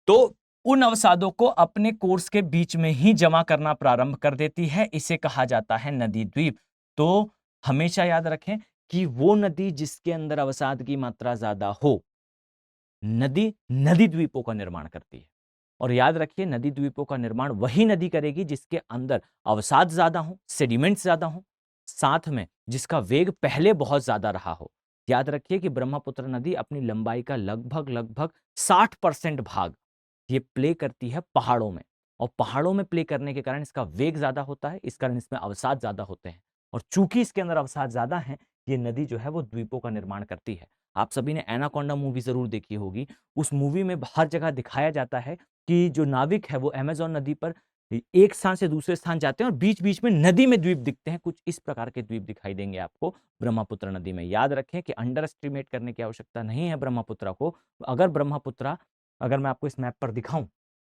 तो उन अवसादों को अपने कोर्स के बीच में ही जमा करना प्रारंभ कर देती है। इसे कहा जाता है नदी द्वीप। तो हमेशा याद रखें कि वो नदी जिसके अंदर अवसाद की मात्रा ज्यादा हो, नदी नदी द्वीपों का निर्माण करती है। और याद रखिए नदी द्वीपों का निर्माण वही नदी करेगी जिसके अंदर अवसाद ज्यादा हो, सेडिमेंट्स ज्यादा हो, साथ में जिसका वेग पहले बहुत ज्यादा रहा हो। याद रखिए कि ब्रह्मपुत्र नदी अपनी लंबाई का लगभग 60% भाग ये प्ले करती है पहाड़ों में, और पहाड़ों में प्ले करने के कारण इसका वेग ज्यादा होता है, इस कारण इसमें अवसाद ज्यादा होते हैं। और चूंकि इसके अंदर अवसाद ज्यादा है, ये नदी जो है वो द्वीपों का निर्माण करती है। आप सभी ने एनाकोंडा मूवी जरूर देखी होगी। उस मूवी में हर जगह दिखाया जाता है कि जो नाविक है वो अमेज़न नदी पर एक स्थान से दूसरे स्थान जाते हैं और बीच बीच में नदी में द्वीप दिखते हैं। कुछ इस प्रकार के द्वीप दिखाई देंगे आपको ब्रह्मपुत्र नदी में। याद रखें कि अंडर एस्टिमेट करने की आवश्यकता नहीं है ब्रह्मपुत्र को। अगर ब्रह्मपुत्र, अगर मैं आपको इस मैप पर दिखाऊं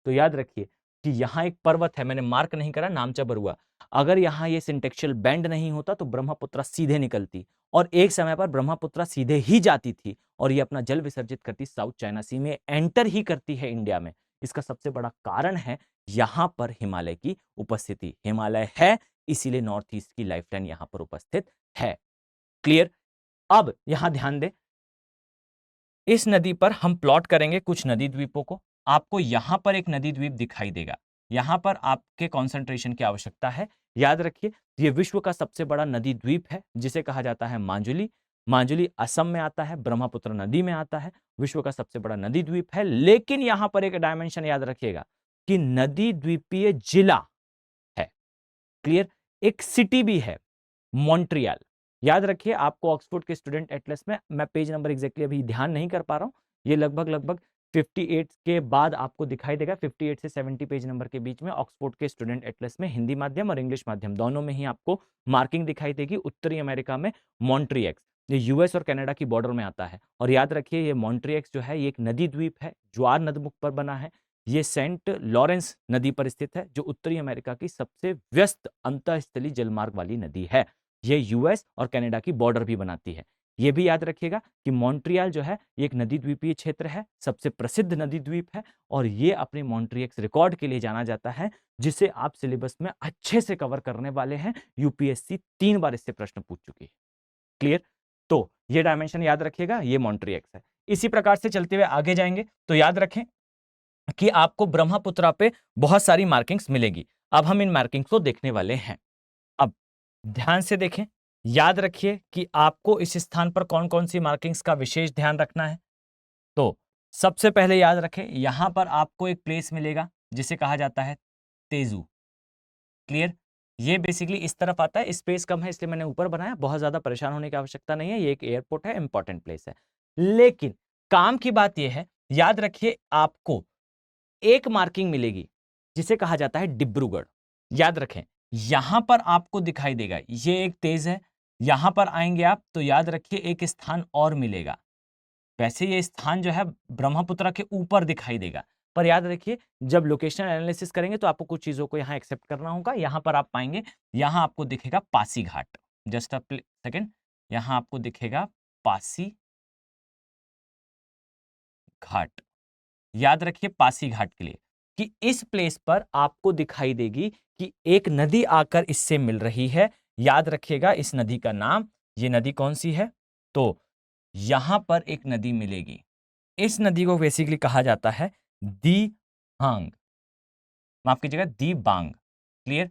तो याद रखिए कि यहाँ एक पर्वत है, मैंने मार्क नहीं करा, नामचा बरुआ। अगर यहाँ ये सिंटेक्शियल बैंड नहीं होता तो ब्रह्मपुत्र सीधे निकलती, और एक समय पर ब्रह्मपुत्र सीधे ही जाती थी और ये अपना जल विसर्जित करती साउथ चाइना सी में, एंटर ही करती है इंडिया में। इसका सबसे बड़ा कारण है यहां पर हिमालय की उपस्थिति। हिमालय है इसीलिए नॉर्थ ईस्ट की लाइफलाइन यहां पर उपस्थित है। क्लियर? अब यहां ध्यान दें, इस नदी पर हम प्लॉट करेंगे कुछ नदी द्वीपों को। आपको यहां पर एक नदी द्वीप दिखाई देगा, यहां पर आपके कंसंट्रेशन की आवश्यकता है। याद रखिए यह विश्व का सबसे बड़ा नदी द्वीप है जिसे कहा जाता है मांजुली। मांजुली असम में आता है, ब्रह्मपुत्र नदी में आता है, विश्व का सबसे बड़ा नदी द्वीप है। लेकिन यहां पर एक डायमेंशन याद रखिएगा कि नदी द्वीपीय जिला है। क्लियर? एक सिटी भी है, मॉन्ट्रियल। याद रखिए आपको ऑक्सफोर्ड के स्टूडेंट एटलस में, मैं पेज नंबर एग्जैक्टली अभी ध्यान नहीं कर पा रहा हूं, ये लगभग 58 के बाद आपको दिखाई देगा। 58 से 70 पेज नंबर के बीच में ऑक्सफोर्ड के स्टूडेंट एटलस में हिंदी माध्यम और इंग्लिश माध्यम दोनों में ही आपको मार्किंग दिखाई देगी। उत्तरी अमेरिका में मॉन्ट्रियक्स, ये यूएस और कनाडा की बॉर्डर में आता है। और याद रखिए ये मॉन्ट्रियक्स जो है ये एक नदी द्वीप है, ज्वार नदमुख पर बना है। ये सेंट लॉरेंस नदी पर स्थित है, जो उत्तरी अमेरिका की सबसे व्यस्त अंतःस्थलीय जलमार्ग वाली नदी है। ये यूएस और कनाडा की बॉर्डर भी बनाती है। ये भी याद रखिएगा कि मॉन्ट्रियल जो है ये एक नदी द्वीपीय क्षेत्र है, सबसे प्रसिद्ध नदी द्वीप है, और ये अपने मॉन्ट्रियक्स रिकॉर्ड के लिए जाना जाता है, जिसे आप सिलेबस में अच्छे से कवर करने वाले हैं। यूपीएससी 3 बार इससे प्रश्न पूछ चुकी है। क्लियर? तो ये डायमेंशन याद रखिएगा, ये मॉन्ट्रियक्स है। इसी प्रकार से चलते हुए आगे जाएंगे तो याद रखें कि आपको ब्रह्मपुत्रा पे बहुत सारी मार्किंग्स मिलेगी। अब हम इन मार्किंग्स को देखने वाले हैं। अब ध्यान से देखें, याद रखिए कि आपको इस स्थान पर कौन कौन सी मार्किंग्स का विशेष ध्यान रखना है। तो सबसे पहले याद रखें, यहां पर आपको एक प्लेस मिलेगा जिसे कहा जाता है तेजू। क्लियर? ये बेसिकली इस तरफ आता है, स्पेस कम है इसलिए मैंने ऊपर बनाया, बहुत ज्यादा परेशान होने की आवश्यकता नहीं है। ये एक एयरपोर्ट है, इंपॉर्टेंट प्लेस है। लेकिन काम की बात यह है, याद रखिए आपको एक मार्किंग मिलेगी जिसे कहा जाता है डिब्रूगढ़। याद रखें, यहां पर आपको दिखाई देगा, ये एक तेज है, यहां पर आएंगे आप तो याद रखिए एक स्थान और मिलेगा। वैसे ये स्थान जो है ब्रह्मपुत्र के ऊपर दिखाई देगा, पर याद रखिए जब लोकेशनल एनालिसिस करेंगे तो आपको कुछ चीजों को यहां एक्सेप्ट करना होगा। यहां पर आप पाएंगे, यहां आपको दिखेगा पासी घाट। जस्ट अ सेकेंड, यहां आपको दिखेगा पासी घाट। याद रखिए पासी घाट के लिए कि इस प्लेस पर आपको दिखाई देगी कि एक नदी आकर इससे मिल रही है। याद रखिएगा इस नदी का नाम, ये नदी कौन सी है? तो यहां पर एक नदी मिलेगी, इस नदी को बेसिकली कहा जाता है दिहांग, माफ कीजिएगा दिबांग। क्लियर?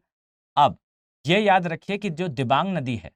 अब यह याद रखिए कि जो दिबांग नदी है,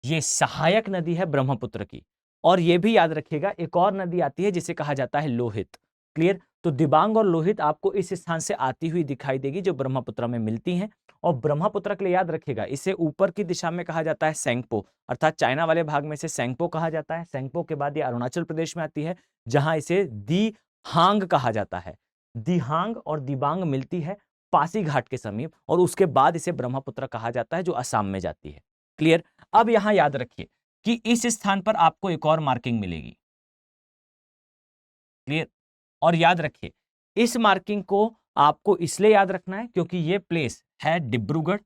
ये सहायक नदी है ब्रह्मपुत्र की। और यह भी याद रखिएगा एक और नदी आती है जिसे कहा जाता है लोहित। क्लियर? तो दिबांग और लोहित आपको इस स्थान से आती हुई दिखाई देगी जो ब्रह्मपुत्र में मिलती हैं। और ब्रह्मपुत्र के लिए याद रखिएगा इसे ऊपर की दिशा में कहा जाता है सेंगपो, अर्थात चाइना वाले भाग में से सेंगपो कहा जाता है। सेंगपो के बाद ये अरुणाचल प्रदेश में आती है, जहां इसे दिहांग कहा जाता है। दिहांग और दिबांग मिलती है पासी घाट के समीप, और उसके बाद इसे ब्रह्मपुत्र कहा जाता है जो असम में जाती है। क्लियर? अब यहां याद रखिए कि इस स्थान पर आपको एक और मार्किंग मिलेगी। क्लियर? और याद रखिए इस मार्किंग को आपको इसलिए याद रखना है क्योंकि यह प्लेस है डिब्रूगढ़।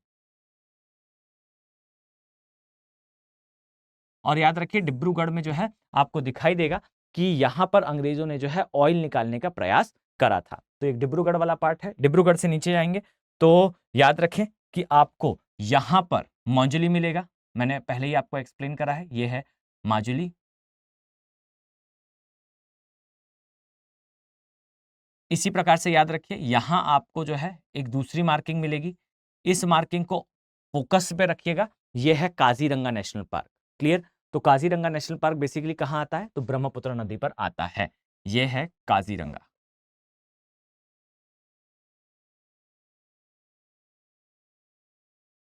और याद रखिए डिब्रूगढ़ में जो है आपको दिखाई देगा कि यहां पर अंग्रेजों ने जो है ऑयल निकालने का प्रयास करा था। तो एक डिब्रूगढ़ वाला पार्ट है। डिब्रूगढ़ से नीचे जाएंगे तो याद रखें कि आपको यहां पर मौजली मिलेगा। मैंने पहले ही आपको एक्सप्लेन करा है, यह है माजुली। इसी प्रकार से याद रखिए यहां आपको जो है एक दूसरी मार्किंग मिलेगी। इस मार्किंग को फोकस पे रखिएगा, यह है काजीरंगा नेशनल पार्क। क्लियर? तो काजीरंगा नेशनल पार्क बेसिकली कहां आता है? तो ब्रह्मपुत्र नदी पर आता है। यह है काजीरंगा।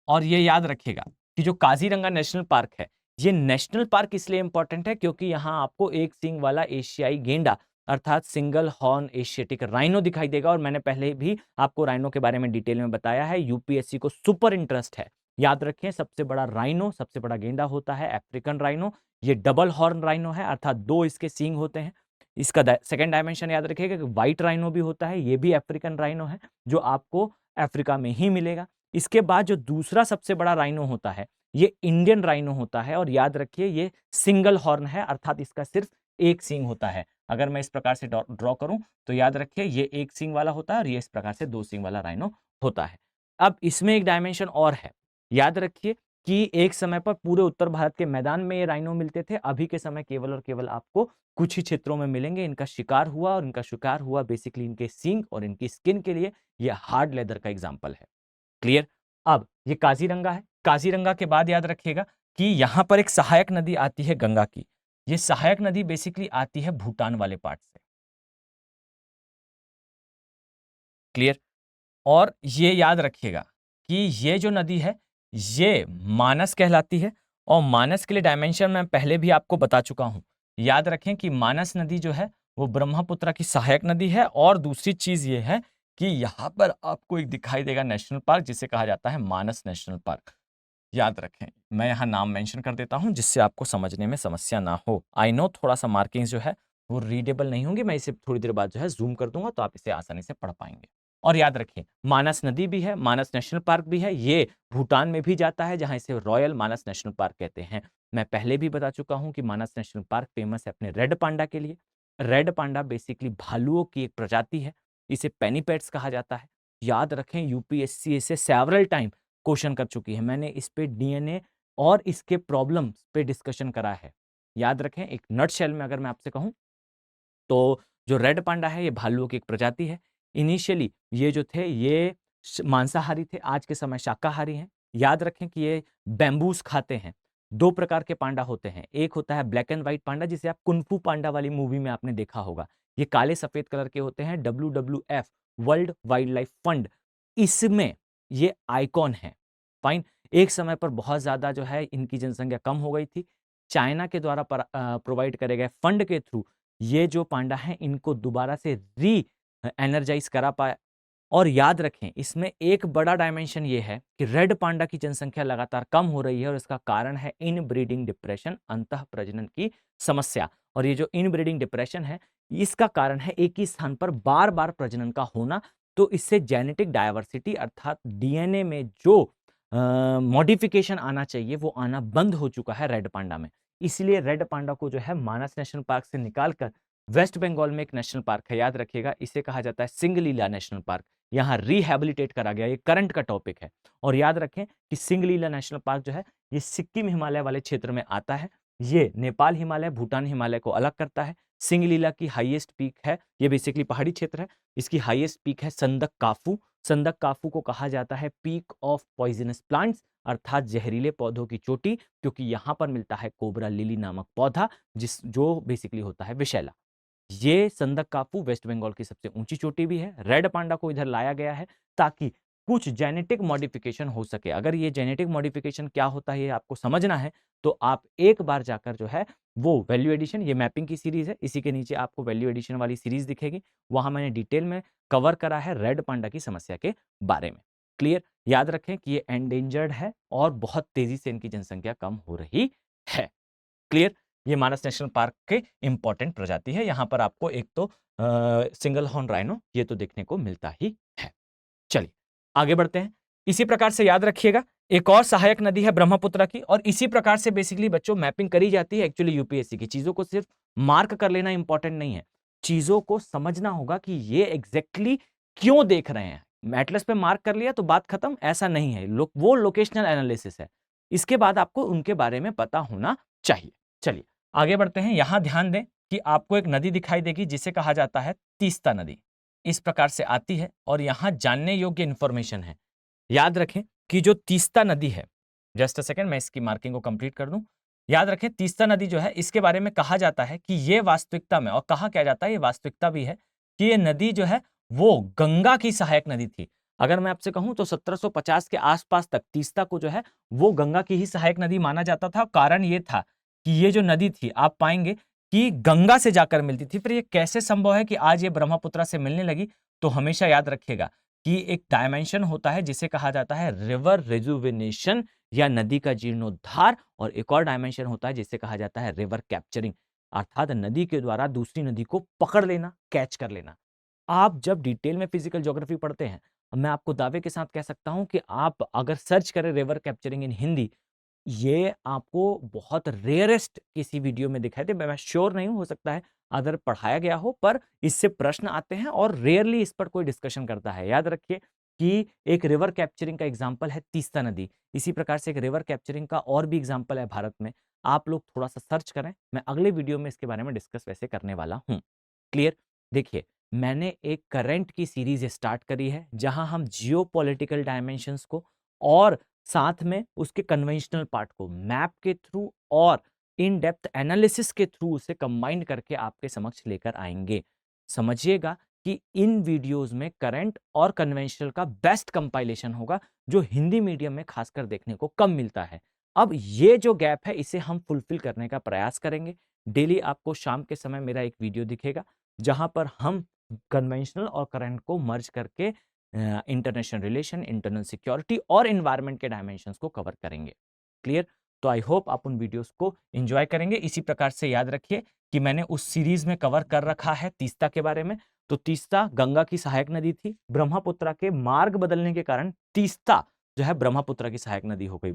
और ये याद रखिएगा कि जो काजीरंगा नेशनल पार्क है, ये नेशनल पार्क इसलिए इंपॉर्टेंट है क्योंकि यहां आपको एक सींग वाला एशियाई गेंडा अर्थात सिंगल हॉर्न एशियाटिक राइनो दिखाई देगा। और मैंने पहले भी आपको राइनो के बारे में डिटेल में बताया है, यूपीएससी को सुपर इंटरेस्ट है। याद रखें सबसे बड़ा राइनो, सबसे बड़ा गेंडा होता है अफ्रीकन राइनो। ये डबल हॉर्न राइनो है, अर्थात 2 इसके सींग होते हैं। इसका सेकेंड डायमेंशन याद रखिएगा कि व्हाइट राइनो भी होता है, ये भी अफ्रीकन राइनो है जो आपको अफ्रीका में ही मिलेगा। इसके बाद जो दूसरा सबसे बड़ा राइनो होता है ये इंडियन राइनो होता है। और याद रखिए ये सिंगल हॉर्न है, अर्थात इसका सिर्फ एक सींग होता है। अगर मैं इस प्रकार से ड्रॉ करूं तो याद रखिए ये एक सींग वाला होता है और ये इस प्रकार से 2 सींग वाला राइनो होता है। अब इसमें एक डायमेंशन और है, याद रखिए कि एक समय पर पूरे उत्तर भारत के मैदान में ये राइनो मिलते थे, अभी के समय केवल और केवल आपको कुछ ही क्षेत्रों में मिलेंगे। इनका शिकार हुआ और इनका शिकार हुआ बेसिकली इनके सींग और इनकी स्किन के लिए। यह हार्ड लेदर का एग्जाम्पल है। क्लियर? अब ये काजीरंगा है। काजीरंगा के बाद याद रखिएगा कि यहां पर एक सहायक नदी आती है गंगा की। ये सहायक नदी बेसिकली आती है भूटान वाले पार्ट से। क्लियर? और ये याद रखिएगा कि ये जो नदी है ये मानस कहलाती है। और मानस के लिए डायमेंशन मैं पहले भी आपको बता चुका हूं। याद रखें कि मानस नदी जो है वो ब्रह्मपुत्र की सहायक नदी है। और दूसरी चीज ये है कि यहां पर आपको एक दिखाई देगा नेशनल पार्क जिसे कहा जाता है मानस नेशनल पार्क। याद रखें, मैं यहाँ नाम मेंशन कर देता हूँ जिससे आपको समझने में समस्या ना हो। आई नो थोड़ा सा मार्किंग्स जो है वो रीडेबल नहीं होंगी, मैं इसे थोड़ी देर बाद जो है जूम कर दूंगा तो आप इसे आसानी से पढ़ पाएंगे। और याद रखिए, मानस नदी भी है, मानस नेशनल पार्क भी है, ये भूटान में भी जाता है जहां इसे रॉयल मानस नेशनल पार्क कहते हैं। मैं पहले भी बता चुका हूं कि मानस नेशनल पार्क फेमस है अपने रेड पांडा के लिए। रेड पांडा बेसिकली भालुओं की एक प्रजाति है, इसे पेनीपेट्स कहा जाता है। याद रखें, यूपीएससी इसे सेवरल टाइम क्वेश्चन कर चुकी है, मैंने इस पे डीएनए और इसके प्रॉब्लम्स पे डिस्कशन करा है। याद रखें, एक नटशेल में अगर मैं आपसे कहूं तो जो रेड पांडा है ये भालुओं की एक प्रजाति है। इनिशियली ये जो थे ये मांसाहारी थे, आज के समय शाकाहारी हैं। याद रखें कि ये बैम्बूस खाते हैं। दो प्रकार के पांडा होते हैं, एक होता है ब्लैक एंड व्हाइट पांडा जिसे आप कुंफू पांडा वाली मूवी में आपने देखा होगा। ये काले सफेद कलर के होते हैं, WWF world wild life fund इसमें ये आइकॉन है। फाइन। एक समय पर बहुत ज्यादा जो है इनकी जनसंख्या कम हो गई थी। चाइना के द्वारा प्रोवाइड करे गए फंड के थ्रू ये जो पांडा हैं इनको दोबारा से री एनर्जाइज करा पाया। और याद रखें, इसमें एक बड़ा डायमेंशन ये है कि रेड पांडा की जनसंख्या लगातार कम हो रही है और इसका कारण है इनब्रीडिंग डिप्रेशन, अंतः प्रजनन की समस्या। और ये जो इनब्रीडिंग डिप्रेशन है इसका कारण है एक ही स्थान पर बार बार प्रजनन का होना। तो इससे जेनेटिक डायवर्सिटी अर्थात डीएनए में जो मॉडिफिकेशन आना चाहिए वो आना बंद हो चुका है रेड पांडा में। इसलिए रेड पांडा को जो है मानस नेशनल पार्क से निकालकर वेस्ट बंगाल में एक नेशनल पार्क है, याद रखिएगा इसे कहा जाता है सिंगलीला नेशनल पार्क, यहाँ रिहैबिलिटेट करा गया। ये करंट का टॉपिक है। और याद रखें कि सिंगलीला नेशनल पार्क जो है ये सिक्किम हिमालय वाले क्षेत्र में आता है। ये नेपाल हिमालय भूटान हिमालय को अलग करता है। सिंगलीला की हाईएस्ट पीक है, ये बेसिकली पहाड़ी क्षेत्र है, इसकी हाईएस्ट पीक है संदक काफू। संदक काफू को कहा जाता है पीक ऑफ पॉइजनस प्लांट्स अर्थात जहरीले पौधों की चोटी, क्योंकि यहां पर मिलता है कोबरा लिली नामक पौधा जो बेसिकली होता है विषैला। ये संदक काफू वेस्ट बंगाल की सबसे ऊंची चोटी भी है। रेड पांडा को इधर लाया गया है ताकि कुछ जेनेटिक मॉडिफिकेशन हो सके। अगर ये जेनेटिक मॉडिफिकेशन क्या होता है ये आपको समझना है तो आप एक बार जाकर जो है वो वैल्यू एडिशन, ये मैपिंग की सीरीज है, इसी के नीचे आपको वैल्यू एडिशन वाली सीरीज दिखेगी, वहां मैंने डिटेल में कवर करा है रेड पांडा की समस्या के बारे में। क्लियर। याद रखें कि ये एंडेंजर्ड है और बहुत तेजी से इनकी जनसंख्या कम हो रही है। क्लियर। ये मानस नेशनल पार्क के इंपॉर्टेंट प्रजाति है। यहां पर आपको एक तो सिंगल हॉर्न राइनो ये तो देखने को मिलता ही है। चलिए आगे बढ़ते हैं। इसी प्रकार से याद रखिएगा एक और सहायक नदी है ब्रह्मपुत्र की, और इसी प्रकार से बेसिकली बच्चों मैपिंग करी जाती है एक्चुअली यूपीएससी की। चीजों को सिर्फ मार्क कर लेना इंपॉर्टेंट नहीं है, चीजों को समझना होगा कि ये एग्जैक्टली क्यों देख रहे हैं। एटलस पे मार्क कर लिया तो बात खत्म, ऐसा नहीं है। वो लोकेशनल एनालिसिस है, इसके बाद आपको उनके बारे में पता होना चाहिए। चलिए आगे बढ़ते हैं। यहां ध्यान दें कि आपको एक नदी दिखाई देगी जिसे कहा जाता है तीस्ता नदी। इस प्रकार से आती है और यहां जानने योग्य इंफॉर्मेशन है। याद रखें कि जो तीस्ता नदी है, जस्ट अ सेकंड मैं इसकी मार्किंग को कंप्लीट कर दूं। याद रखें तीस्ता नदी जो है इसके बारे में कहा जाता है कि ये वास्तविकता में, और कहा क्या जाता है ये वास्तविकता भी है, कि ये नदी जो है वो गंगा की सहायक नदी थी। अगर मैं आपसे कहूं तो 1750 के आसपास तक तीस्ता को जो है वो गंगा की ही सहायक नदी माना जाता था। कारण ये था कि ये जो नदी थी आप पाएंगे कि गंगा से जाकर मिलती थी। फिर ये कैसे संभव है कि आज ये ब्रह्मपुत्र से मिलने लगी? तो हमेशा याद रखिएगा कि एक डायमेंशन होता है जिसे कहा जाता है रिवर रिजुविनेशन या नदी का जीर्णोद्धार, और एक और डायमेंशन होता है जिसे कहा जाता है रिवर कैप्चरिंग अर्थात नदी के द्वारा दूसरी नदी को पकड़ लेना, कैच कर लेना। आप जब डिटेल में फिजिकल ज्योग्राफी पढ़ते हैं, मैं आपको दावे के साथ कह सकता हूं कि आप अगर सर्च करें रिवर कैप्चरिंग इन हिंदी, ये आपको बहुत रेयरेस्ट किसी वीडियो में दिखाई दे। मैं श्योर नहीं हूं, हो सकता है अदर पढ़ाया गया हो, पर इससे प्रश्न आते हैं और रेयरली इस पर कोई डिस्कशन करता है। याद रखिए कि एक रिवर कैप्चरिंग का एग्जाम्पल है तीस्ता नदी। इसी प्रकार से एक रिवर कैप्चरिंग का और भी एग्जाम्पल है भारत में। आप लोग थोड़ा सा सर्च करें, मैं अगले वीडियो में इसके बारे में डिस्कस वैसे करने वाला हूं। क्लियर। देखिए मैंने एक करंट की सीरीज स्टार्ट करी है जहां हम जियोपॉलिटिकल डायमेंशंस को और साथ में उसके कन्वेंशनल पार्ट को मैप के थ्रू और इन डेप्थ एनालिसिस के थ्रू उसे कंबाइन करके आपके समक्ष लेकर आएंगे। समझिएगा कि इन वीडियोस में करंट और कन्वेंशनल का बेस्ट कंपाइलेशन होगा जो हिंदी मीडियम में खासकर देखने को कम मिलता है। अब ये जो गैप है इसे हम फुलफिल करने का प्रयास करेंगे। डेली आपको शाम के समय मेरा एक वीडियो दिखेगा जहां पर हम कन्वेंशनल और करंट को मर्ज करके इंटरनेशनल रिलेशन, इंटरनल सिक्योरिटी और एनवायरनमेंट के डायमेंशंस को कवर करेंगे। क्लियर? तो आई होप आप उन वीडियोस को एंजॉय करेंगे। इसी प्रकार से याद रखिए कि मैंने उस सीरीज में कवर कर रखा है तीस्ता के बारे में। तो तीस्ता गंगा की सहायक नदी थी, ब्रह्मपुत्र के मार्ग बदलने के कारण तीस्ता जो है ब्रह्मपुत्र की सहायक नदी हो गई।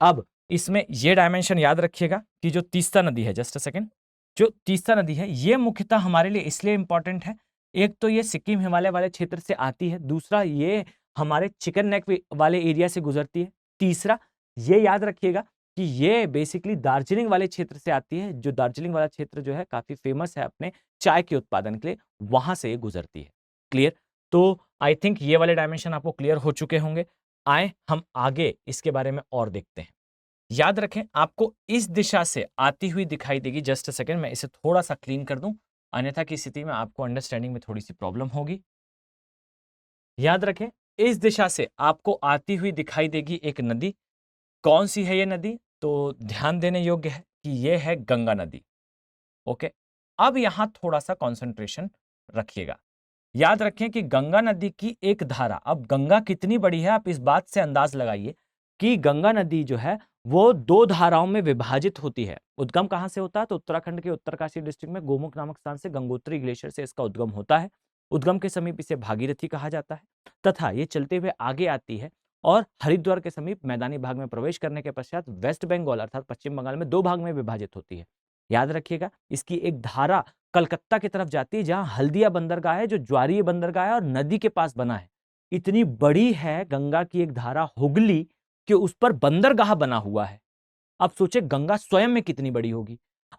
अब इसमें ये डायमेंशन याद रखिएगा कि जो तीस्ता नदी है, जस्ट अ सेकेंड, जो तीस्ता नदी है ये मुख्यतः हमारे लिए इसलिए इंपॉर्टेंट है, एक तो ये सिक्किम हिमालय वाले क्षेत्र से आती है, दूसरा ये हमारे चिकन नेक वाले एरिया से गुजरती है, तीसरा ये याद रखिएगा कि ये बेसिकली दार्जिलिंग वाले क्षेत्र से आती है, जो दार्जिलिंग वाला क्षेत्र जो है काफी फेमस है अपने चाय के उत्पादन के लिए, वहां से ये गुजरती है। क्लियर? तो आई थिंक ये वाले डायमेंशन आपको क्लियर हो चुके होंगे। आए हम आगे इसके बारे में और देखते हैं। याद रखें आपको इस दिशा से आती हुई दिखाई देगी, जस्ट अ सेकेंड मैं इसे थोड़ा सा क्लीन कर दूं, अन्यथा की स्थिति में आपको अंडरस्टैंडिंग में थोड़ी सी प्रॉब्लम होगी। याद रखें इस दिशा से आपको आती हुई दिखाई देगी एक नदी। कौन सी है ये नदी? तो ध्यान देने योग्य है कि ये है गंगा नदी। ओके, अब यहां थोड़ा सा कंसंट्रेशन रखिएगा। याद रखें कि गंगा नदी की एक धारा, अब गंगा कितनी बड़ी है आप इस बात से अंदाज लगाइए कि गंगा नदी जो है वो दो धाराओं में विभाजित होती है। उद्गम कहां से होता है? तो उत्तराखंड के उत्तरकाशी डिस्ट्रिक्ट में गोमुख नामक स्थान से गंगोत्री ग्लेशियर से इसका उद्गम होता है। उद्गम के समीप इसे भागीरथी कहा जाता है तथा ये चलते हुए आगे आती है और हरिद्वार के समीप मैदानी भाग में प्रवेश करने के पश्चात वेस्ट बंगाल अर्थात पश्चिम बंगाल में दो भाग में विभाजित होती है। याद रखिएगा इसकी एक धारा कलकत्ता की तरफ जाती है, जहां हल्दिया बंदरगाह है जो ज्वारीय बंदरगाह है और नदी के पास बना है। इतनी बड़ी है गंगा की एक धारा हुगली कि उस पर बंदरगाह बना हुआ है। अब सोचे गंगा स्वयं में कितनी बड़ी होगी।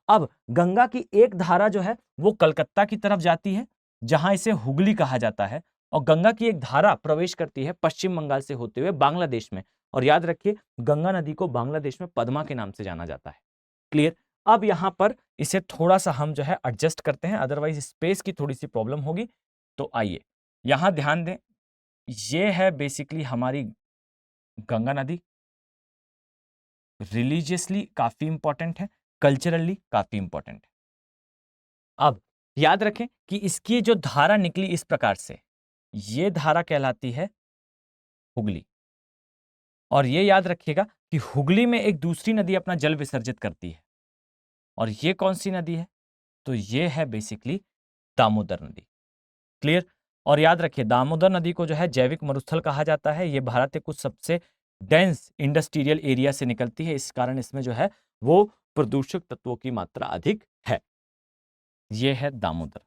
अब गंगा की एक धारा जो है वो कलकत्ता की तरफ जाती है, जहां इसे हुगली कहा जाता है, और गंगा की एक धारा प्रवेश करती है पश्चिम बंगाल से होते हुए बांग्लादेश में। और याद रखिए गंगा नदी को बांग्लादेश में पद्मा के नाम से जाना जाता है। क्लियर? अब यहां पर इसे थोड़ा सा हम जो है एडजस्ट करते हैं, अदरवाइज स्पेस की थोड़ी सी प्रॉब्लम होगी। तो आइए यहां ध्यान दें, ये है बेसिकली हमारी गंगा नदी। रिलीजियसली काफी इंपॉर्टेंट है, कल्चरली काफी इंपॉर्टेंट है। अब याद रखें कि इसकी जो धारा निकली इस प्रकार से, ये धारा कहलाती है हुगली। और ये याद रखिएगा कि हुगली में एक दूसरी नदी अपना जल विसर्जित करती है, और ये कौन सी नदी है? तो ये है बेसिकली दामोदर नदी। क्लियर? और याद रखिए दामोदर नदी को जो है जैविक मरुस्थल कहा जाता है। ये भारत के कुछ सबसे डेंस इंडस्ट्रियल एरिया से निकलती है, इस कारण इसमें जो है वो प्रदूषक तत्वों की मात्रा अधिक है। ये है दामोदर।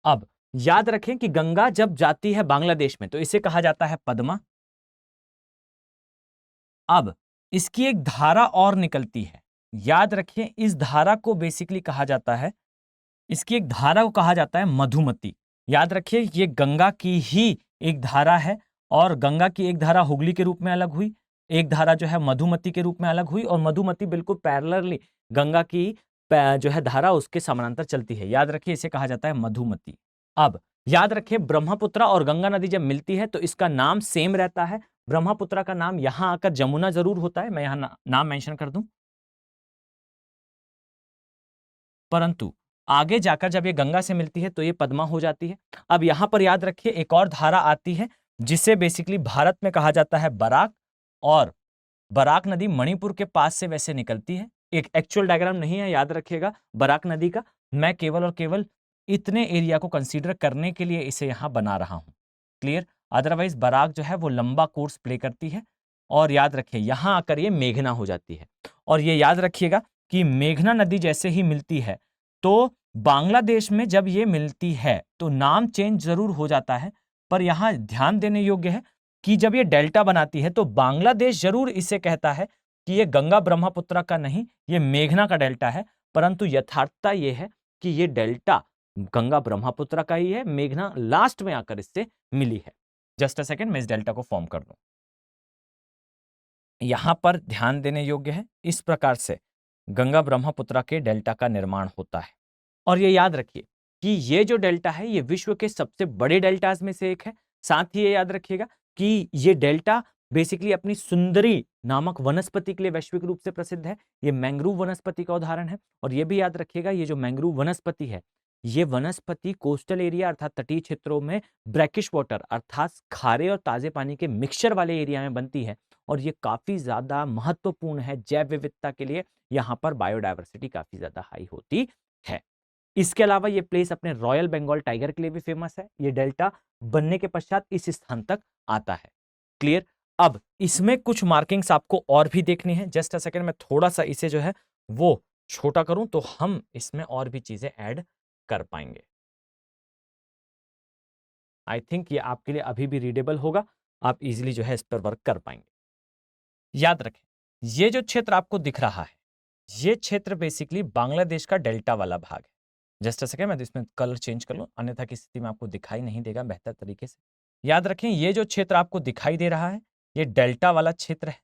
अब याद रखें कि गंगा जब जाती है बांग्लादेश में तो इसे कहा जाता है पद्मा। अब इसकी एक धारा और निकलती है, याद रखिए इस धारा को बेसिकली कहा जाता है, इसकी एक धारा को कहा जाता है मधुमती। याद रखिए ये गंगा की ही एक धारा है, और गंगा की एक धारा हुगली के रूप में अलग हुई, एक धारा जो है मधुमती के रूप में अलग हुई, और मधुमती बिल्कुल पैरेलली गंगा की जो है धारा उसके समानांतर चलती है। याद रखिए इसे कहा जाता है मधुमती। अब याद रखिए ब्रह्मपुत्र और गंगा नदी जब मिलती है तो इसका नाम सेम रहता है। ब्रह्मपुत्र का नाम यहां आकर जमुना जरूर होता है, मैं यहां नाम मेंशन कर दूं, परंतु आगे जाकर जब ये गंगा से मिलती है तो ये पद्मा हो जाती है। अब यहां पर याद रखिए एक और धारा आती है जिसे बेसिकली भारत में कहा जाता है बराक, और बराक नदी मणिपुर के पास से वैसे निकलती है। एक एक्चुअल डायग्राम नहीं है, याद रखिएगा बराक नदी का, मैं केवल और केवल इतने एरिया को कंसीडर करने के लिए इसे यहां बना रहा हूं। क्लियर? अदरवाइज बराक जो है वो लंबा कोर्स प्ले करती है, और याद रखिए यहां आकर ये मेघना हो जाती है। और ये याद रखिएगा कि मेघना नदी जैसे ही मिलती है तो बांग्लादेश में जब ये मिलती है तो नाम चेंज जरूर हो जाता है, पर यहां ध्यान देने योग्य है कि जब ये डेल्टा बनाती है तो बांग्लादेश जरूर इसे कहता है कि ये गंगा ब्रह्मपुत्र का नहीं, ये मेघना का डेल्टा है, परंतु यथार्थता ये है कि ये डेल्टा गंगा ब्रह्मपुत्र का ही है, मेघना लास्ट में आकर इससे मिली है। जस्ट अ सेकेंड मैं इस डेल्टा को फॉर्म कर दूं। यहां पर ध्यान देने योग्य है, इस प्रकार से गंगा ब्रह्मपुत्र के डेल्टा का निर्माण होता है। और ये याद रखिए कि ये जो डेल्टा है ये विश्व के सबसे बड़े डेल्टाज में से एक है। साथ ही ये याद रखिएगा कि ये डेल्टा बेसिकली अपनी सुंदरी नामक वनस्पति के लिए वैश्विक रूप से प्रसिद्ध है। ये मैंग्रोव वनस्पति का उदाहरण है। और ये भी याद रखिएगा ये जो मैंग्रोव वनस्पति है ये वनस्पति कोस्टल एरिया अर्थात तटीय क्षेत्रों में ब्रैकिश वाटर अर्थात खारे और ताजे पानी के मिक्सचर वाले एरिया में बनती है और ये काफी ज्यादा महत्वपूर्ण है जैव विविधता के लिए। यहाँ पर बायोडायवर्सिटी काफी ज्यादा हाई होती है। इसके अलावा ये प्लेस अपने रॉयल बंगाल टाइगर के लिए भी फेमस है। ये डेल्टा बनने के पश्चात इस स्थान तक आता है। क्लियर। अब इसमें कुछ मार्किंग्स आपको और भी देखनी है। जस्ट अ सेकंड, मैं थोड़ा सा इसे जो है वो छोटा करूं तो हम इसमें और भी चीजें ऐड कर पाएंगे। आई थिंक ये आपके लिए अभी भी रीडेबल होगा, आप इजीली जो है इस पर वर्क कर पाएंगे। याद रखें, ये जो क्षेत्र आपको दिख रहा है, ये क्षेत्र बेसिकली बांग्लादेश का डेल्टा वाला भाग है। जस्ट अ सेकंड, मैं इसमें कलर चेंज कर लूं, अन्यथा की स्थिति में आपको दिखाई नहीं देगा बेहतर तरीके से। याद रखें, ये जो क्षेत्र आपको दिखाई दे रहा है, ये डेल्टा वाला क्षेत्र है।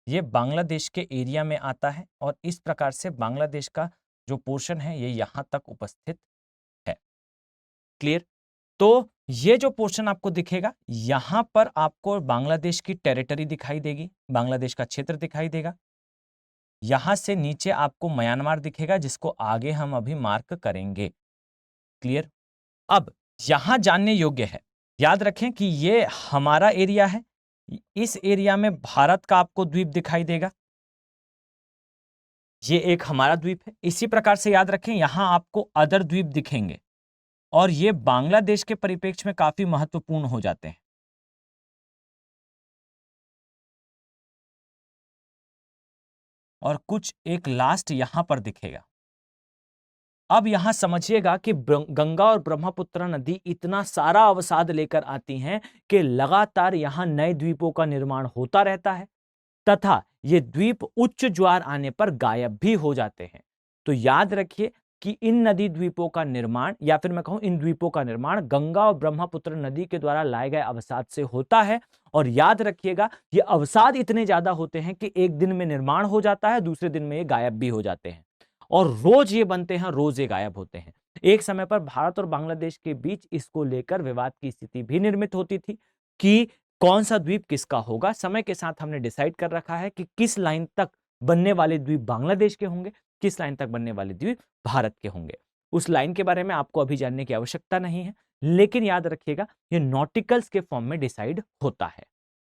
ये बांग्लादेश के एरिया में आता है और इस प्रकार से बांग्लादेश का जो पोर्शन है ये यहां तक उपस्थित है। क्लियर। तो ये जो पोर्शन आपको दिखेगा, यहां पर आपको बांग्लादेश की टेरिटरी दिखाई देगी, बांग्लादेश का क्षेत्र दिखाई देगा। यहां से नीचे आपको म्यांमार दिखेगा, जिसको आगे हम अभी मार्क करेंगे। क्लियर। अब यहां जानने योग्य है, याद रखें कि ये हमारा एरिया है। इस एरिया में भारत का आपको द्वीप दिखाई देगा, ये एक हमारा द्वीप है। इसी प्रकार से याद रखें, यहां आपको अदर द्वीप दिखेंगे और ये बांग्लादेश के परिप्रेक्ष्य में काफी महत्वपूर्ण हो जाते हैं। और कुछ एक लास्ट यहां पर दिखेगा। अब यहां समझिएगा कि गंगा और ब्रह्मपुत्र नदी इतना सारा अवसाद लेकर आती हैं कि लगातार यहां नए द्वीपों का निर्माण होता रहता है तथा ये द्वीप उच्च ज्वार आने पर गायब भी हो जाते हैं। तो याद रखिए कि इन नदी द्वीपों का निर्माण, या फिर मैं कहूं इन द्वीपों का निर्माण गंगा और ब्रह्मपुत्र नदी के द्वारा लाए गए अवसाद से होता है। और याद रखिएगा, ये अवसाद इतने ज्यादा होते हैं कि एक दिन में निर्माण हो जाता है, दूसरे दिन में ये गायब भी हो जाते हैं और रोज ये बनते हैं, रोज ये गायब होते हैं। एक समय पर भारत और बांग्लादेश के बीच इसको लेकर विवाद की स्थिति भी निर्मित होती थी कि कौन सा द्वीप किसका होगा। समय के साथ हमने डिसाइड कर रखा है कि किस लाइन तक बनने वाले द्वीप बांग्लादेश के होंगे, किस लाइन तक बनने वाले द्वीप भारत के होंगे। उस लाइन के बारे में आपको अभी जानने की आवश्यकता नहीं है, लेकिन याद रखिएगा ये नॉटिकल्स के फॉर्म में डिसाइड होता है।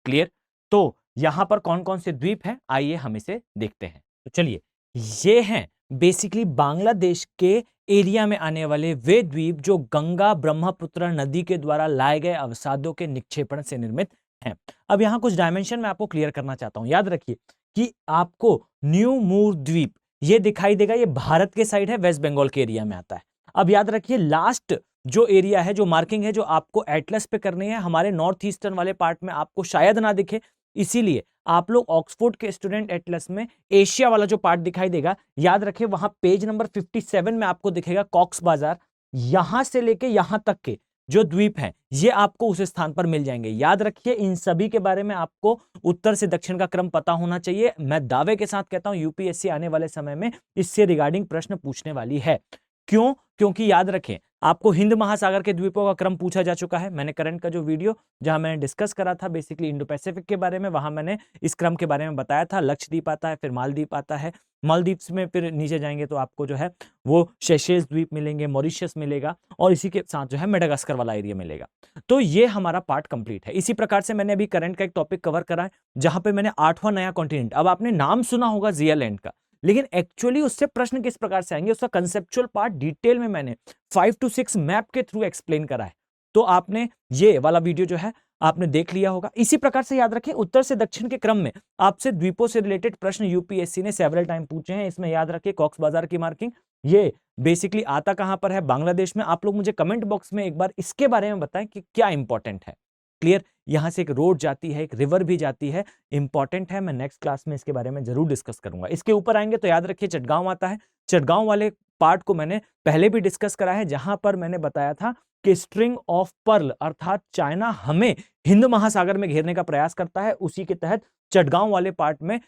क्लियर। तो यहां पर कौन कौन से द्वीप हैं, आइए हम इसे देखते हैं। तो चलिए, ये हैं बेसिकली बांग्लादेश के एरिया में आने वाले वे द्वीप जो गंगा ब्रह्मपुत्र नदी के द्वारा लाए गए अवसादों के निक्षेपण से निर्मित हैं। अब यहां कुछ डायमेंशन मैं आपको क्लियर करना चाहता हूं। याद रखिए कि आपको न्यू मूर द्वीप ये दिखाई देगा, ये भारत के साइड है, वेस्ट बंगाल के एरिया में आता है। अब याद रखिए, लास्ट जो एरिया है, जो मार्किंग है, जो आपको एटलस पे करनी है, हमारे नॉर्थ ईस्टर्न वाले पार्ट में आपको शायद ना दिखे, इसीलिए आप लोग ऑक्सफोर्ड के स्टूडेंट एटलस में एशिया वाला जो पार्ट दिखाई देगा, याद रखें वहां पेज नंबर 57 में आपको दिखेगा कॉक्स बाजार। यहां से लेके यहां तक के जो द्वीप हैं, ये आपको उस स्थान पर मिल जाएंगे। याद रखिए, इन सभी के बारे में आपको उत्तर से दक्षिण का क्रम पता होना चाहिए। मैं दावे के साथ कहता हूं यूपीएससी आने वाले समय में इससे रिगार्डिंग प्रश्न पूछने वाली है। क्यों? क्योंकि याद रखें, आपको हिंद महासागर के द्वीपों का क्रम पूछा जा चुका है। मैंने करंट का जो वीडियो जहां मैंने डिस्कस करा था बेसिकली इंडो पैसिफिक के बारे में, वहां मैंने इस क्रम के बारे में बताया था। लक्षद्वीप आता है, फिर मालदीप आता है, मालदीव में फिर नीचे जाएंगे तो आपको जो है वो सेशेल्स द्वीप मिलेंगे, मॉरिशस मिलेगा और इसी के साथ जो है मेडागास्कर वाला एरिया मिलेगा। तो ये हमारा पार्ट कंप्लीट है। इसी प्रकार से मैंने अभी करंट का एक टॉपिक कवर करा है जहां पे मैंने 8वां नया कॉन्टिनेंट, अब आपने नाम सुना होगा जियालैंड का, लेकिन एक्चुअली उससे प्रश्न किस प्रकार से आएंगे उसका कंसेप्चुअल पार्ट डिटेल में मैंने 5 to 6 मैप के थ्रू एक्सप्लेन करा है। तो आपने ये वाला वीडियो जो है आपने देख लिया होगा। इसी प्रकार से याद रखें, उत्तर से दक्षिण के क्रम में आपसे द्वीपों से रिलेटेड प्रश्न यूपीएससी ने सेवरल टाइम पूछे हैं। इसमें याद रखिए कॉक्स बाजार की मार्किंग, ये बेसिकली आता कहां पर है, बांग्लादेश में। आप लोग मुझे कमेंट बॉक्स में एक बार इसके बारे में बताएं कि क्या इंपॉर्टेंट है। क्लियर। यहां से एक रोड जाती है, एक रिवर भी जाती है, इंपॉर्टेंट है। मैं नेक्स्ट क्लास में इसके बारे में जरूर डिस्कस करूंगा। इसके ऊपर आएंगे तो याद रखिए चटगांव आता है। चटगांव वाले पार्ट को मैंने पहले भी डिस्कस करा है, जहां पर मैंने बताया था कि स्ट्रिंग ऑफ पर्ल अर्थात चाइना हमें हिंद महासागर में घेरने का प्रयास करता है। उसी के तहत चटगांव वाले पार्ट में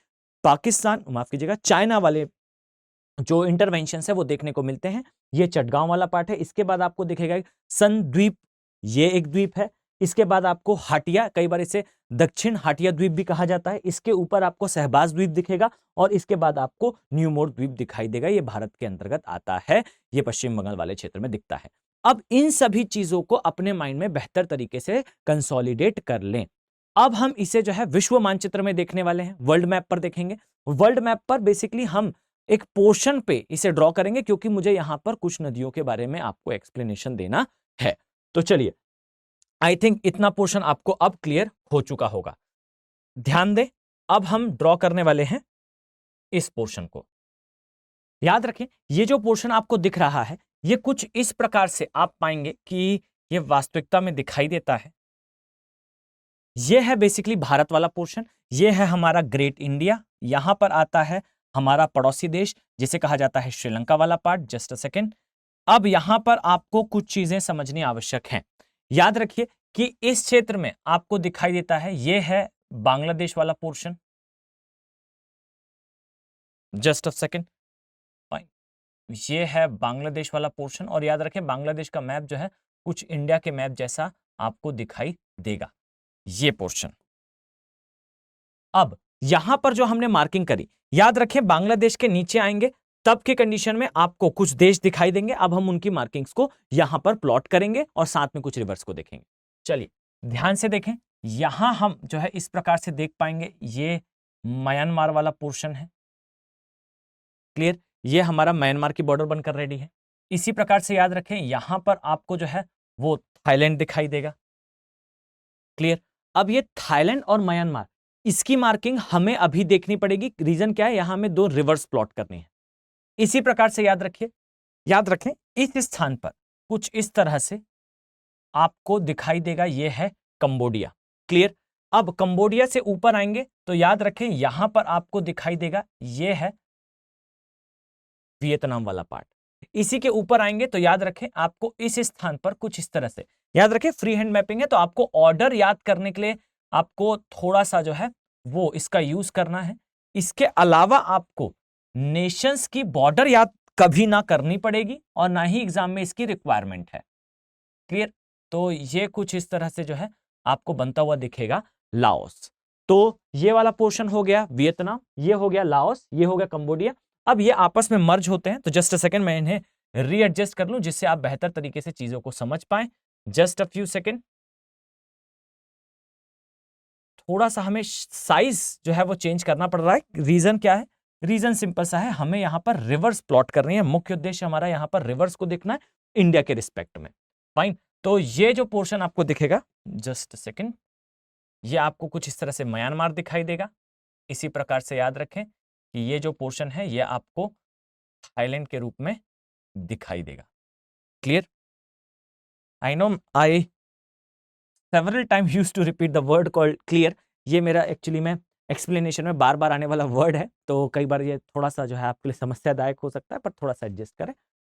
पाकिस्तान, माफ कीजिएगा, चाइना वाले जो इंटरवेंशन है वो देखने को मिलते हैं। ये चटगांव वाला पार्ट है। इसके बाद आपको दिखेगा सन द्वीप, ये एक द्वीप है। इसके बाद आपको हाटिया, कई बार इसे दक्षिण हाटिया द्वीप भी कहा जाता है, इसके ऊपर आपको सहबाज द्वीप दिखेगा और इसके बाद आपको न्यूमोर द्वीप दिखाई देगा। ये भारत के अंतर्गत आता है, ये पश्चिम बंगाल वाले क्षेत्र में दिखता है। अब इन सभी चीजों को अपने माइंड में बेहतर तरीके से कंसोलिडेट कर लें। अब हम इसे जो है विश्व मानचित्र में देखने वाले हैं, वर्ल्ड मैप पर देखेंगे। वर्ल्ड मैप पर बेसिकली हम एक पोर्शन पे इसे ड्रॉ करेंगे, क्योंकि मुझे यहां पर कुछ नदियों के बारे में आपको एक्सप्लेनेशन देना है। तो चलिए, आई थिंक इतना पोर्शन आपको अब क्लियर हो चुका होगा। ध्यान दें, अब हम ड्रॉ करने वाले हैं इस पोर्शन को। याद रखें, ये जो पोर्शन आपको दिख रहा है, ये कुछ इस प्रकार से आप पाएंगे कि ये वास्तविकता में दिखाई देता है। ये है बेसिकली भारत वाला पोर्शन, ये है हमारा ग्रेट इंडिया, यहां पर आता है हमारा पड़ोसी देश जिसे कहा जाता है श्रीलंका वाला पार्ट। जस्ट अ सेकेंड, अब यहां पर आपको कुछ चीजें समझनी आवश्यक हैं। याद रखिए कि इस क्षेत्र में आपको दिखाई देता है, ये है बांग्लादेश वाला portion. Just a second, fine, ये है बांग्लादेश वाला पोर्शन। और याद रखें, बांग्लादेश का मैप जो है कुछ इंडिया के मैप जैसा आपको दिखाई देगा, ये पोर्शन। अब यहां पर जो हमने मार्किंग करी, याद रखें बांग्लादेश के नीचे आएंगे तब के कंडीशन में आपको कुछ देश दिखाई देंगे। अब हम उनकी मार्किंग्स को यहां पर प्लॉट करेंगे और साथ में कुछ रिवर्स को देखेंगे। चलिए ध्यान से देखें, यहां हम जो है इस प्रकार से देख पाएंगे, ये म्यांमार वाला पोर्शन है। क्लियर, ये हमारा म्यांमार की बॉर्डर बनकर रेडी है। इसी प्रकार से याद रखें, यहां पर आपको जो है वो थाईलैंड दिखाई देगा। क्लियर, अब ये थाईलैंड और म्यांमार, इसकी मार्किंग हमें अभी देखनी पड़ेगी। रीजन क्या है, यहां हमें दो रिवर्स प्लॉट करनी है। इसी प्रकार से याद रखिए, याद रखें इस स्थान पर कुछ इस तरह से आपको दिखाई देगा, ये है कंबोडिया। क्लियर, अब कंबोडिया से ऊपर आएंगे तो याद रखें यहां पर आपको दिखाई देगा, ये है वियतनाम वाला पार्ट। इसी के ऊपर आएंगे तो याद रखें आपको इस स्थान पर कुछ इस तरह से, याद रखें फ्री हैंड मैपिंग है तो आपको ऑर्डर याद करने के लिए आपको थोड़ा सा जो है वो इसका यूज करना है। इसके अलावा आपको नेशंस की बॉर्डर याद कभी ना करनी पड़ेगी और ना ही एग्जाम में इसकी रिक्वायरमेंट है। क्लियर, तो ये कुछ इस तरह से जो है आपको बनता हुआ दिखेगा लाओस। तो ये वाला पोर्शन हो गया वियतनाम, ये हो गया लाओस, ये हो गया कंबोडिया। अब ये आपस में मर्ज होते हैं, तो जस्ट अ सेकंड मैं इन्हें रीएडजस्ट कर लूं जिससे आप बेहतर तरीके से चीजों को समझ पाएं। जस्ट अ फ्यू सेकंड, थोड़ा सा हमें साइज जो है वो चेंज करना पड़ रहा है। रीजन क्या है, रीजन सिंपल सा है, हमें यहां पर रिवर्स प्लॉट करनी है। मुख्य उद्देश्य हमारा यहां पर रिवर्स को देखना है इंडिया के रिस्पेक्ट में। फाइन, तो ये जो पोर्शन आपको दिखेगा, जस्ट सेकंड, ये आपको कुछ इस तरह से म्यांमार दिखाई देगा। इसी प्रकार से याद रखें कि ये जो पोर्शन है ये आपको थाईलैंड के रूप में दिखाई देगा। Clear, I know I several time used to repeat the word called clear. ये मेरा एक्चुअली में एक्सप्लेनेशन में बार बार आने वाला वर्ड है, तो कई बार ये थोड़ा सा जो है आपके लिए समस्यादायक हो सकता है, पर थोड़ा सा एडजस्ट करें।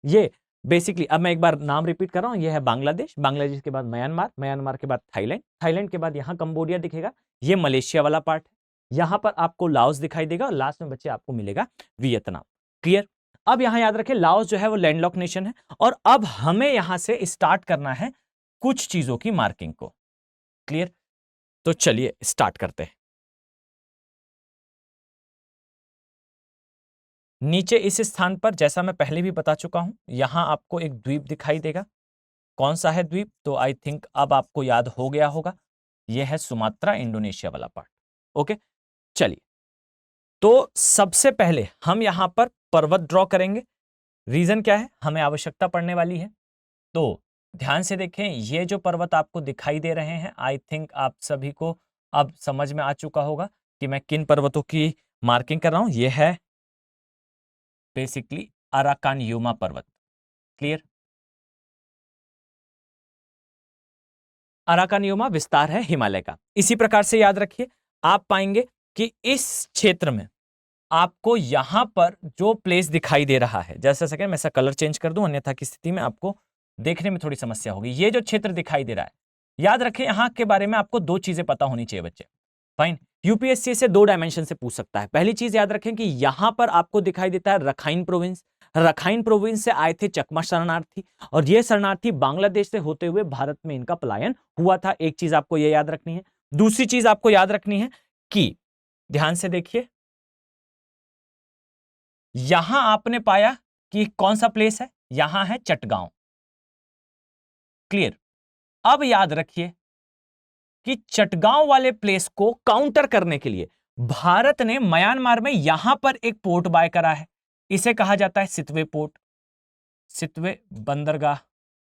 ये बेसिकली, अब मैं एक बार नाम रिपीट कर रहा हूँ, ये है बांग्लादेश, बांग्लादेश के बाद म्यांमार, म्यांमार के बाद थाईलैंड, थाईलैंड के बाद यहाँ कंबोडिया दिखेगा, ये मलेशिया वाला पार्ट है, यहाँ पर आपको लाओस दिखाई देगा और लास्ट में बच्चे आपको मिलेगा वियतनाम। क्लियर, अब यहाँ याद रखें लाओस जो है वो लैंडलॉक नेशन है और अब हमें यहां से स्टार्ट करना है कुछ चीजों की मार्किंग को। क्लियर, तो चलिए स्टार्ट करते हैं। नीचे इस स्थान पर, जैसा मैं पहले भी बता चुका हूं, यहां आपको एक द्वीप दिखाई देगा। कौन सा है द्वीप, तो आई थिंक अब आपको याद हो गया होगा, यह है सुमात्रा, इंडोनेशिया वाला पार्ट। ओके, चलिए, तो सबसे पहले हम यहां पर पर्वत ड्रॉ करेंगे। रीजन क्या है, हमें आवश्यकता पड़ने वाली है। तो ध्यान से देखें, ये जो पर्वत आपको दिखाई दे रहे हैं, आई थिंक आप सभी को अब समझ में आ चुका होगा कि मैं किन पर्वतों की मार्किंग कर रहा हूं। यह है बेसिकली अराकानयुमा पर्वत। क्लियर, अराकानयुमा विस्तार है हिमालय का। इसी प्रकार से याद रखिए, आप पाएंगे कि इस क्षेत्र में आपको यहां पर जो प्लेस दिखाई दे रहा है, जैसा सेकंड मैं ऐसा कलर चेंज कर दूं, अन्यथा की स्थिति में आपको देखने में थोड़ी समस्या होगी। ये जो क्षेत्र दिखाई दे रहा है, याद रखें यहां के बारे में आपको दो चीजें पता होनी चाहिए बच्चे। फाइन, यूपीएससी से दो डायमेंशन से पूछ सकता है। पहली चीज याद रखें कि यहां पर आपको दिखाई देता है रखाइन प्रोविंस। रखाइन प्रोविंस से आए थे चकमा शरणार्थी, और ये शरणार्थी बांग्लादेश से होते हुए भारत में इनका पलायन हुआ था। एक चीज आपको ये याद रखनी है। दूसरी चीज आपको याद रखनी है कि ध्यान से देखिए, यहां आपने पाया कि कौन सा प्लेस है, यहां है चटगांव। क्लियर। अब याद रखिए कि चटगांव वाले प्लेस को काउंटर करने के लिए भारत ने म्यांमार में यहां पर एक पोर्ट बाय करा है। इसे कहा जाता है सितवे पोर्ट, सितवे बंदरगाह।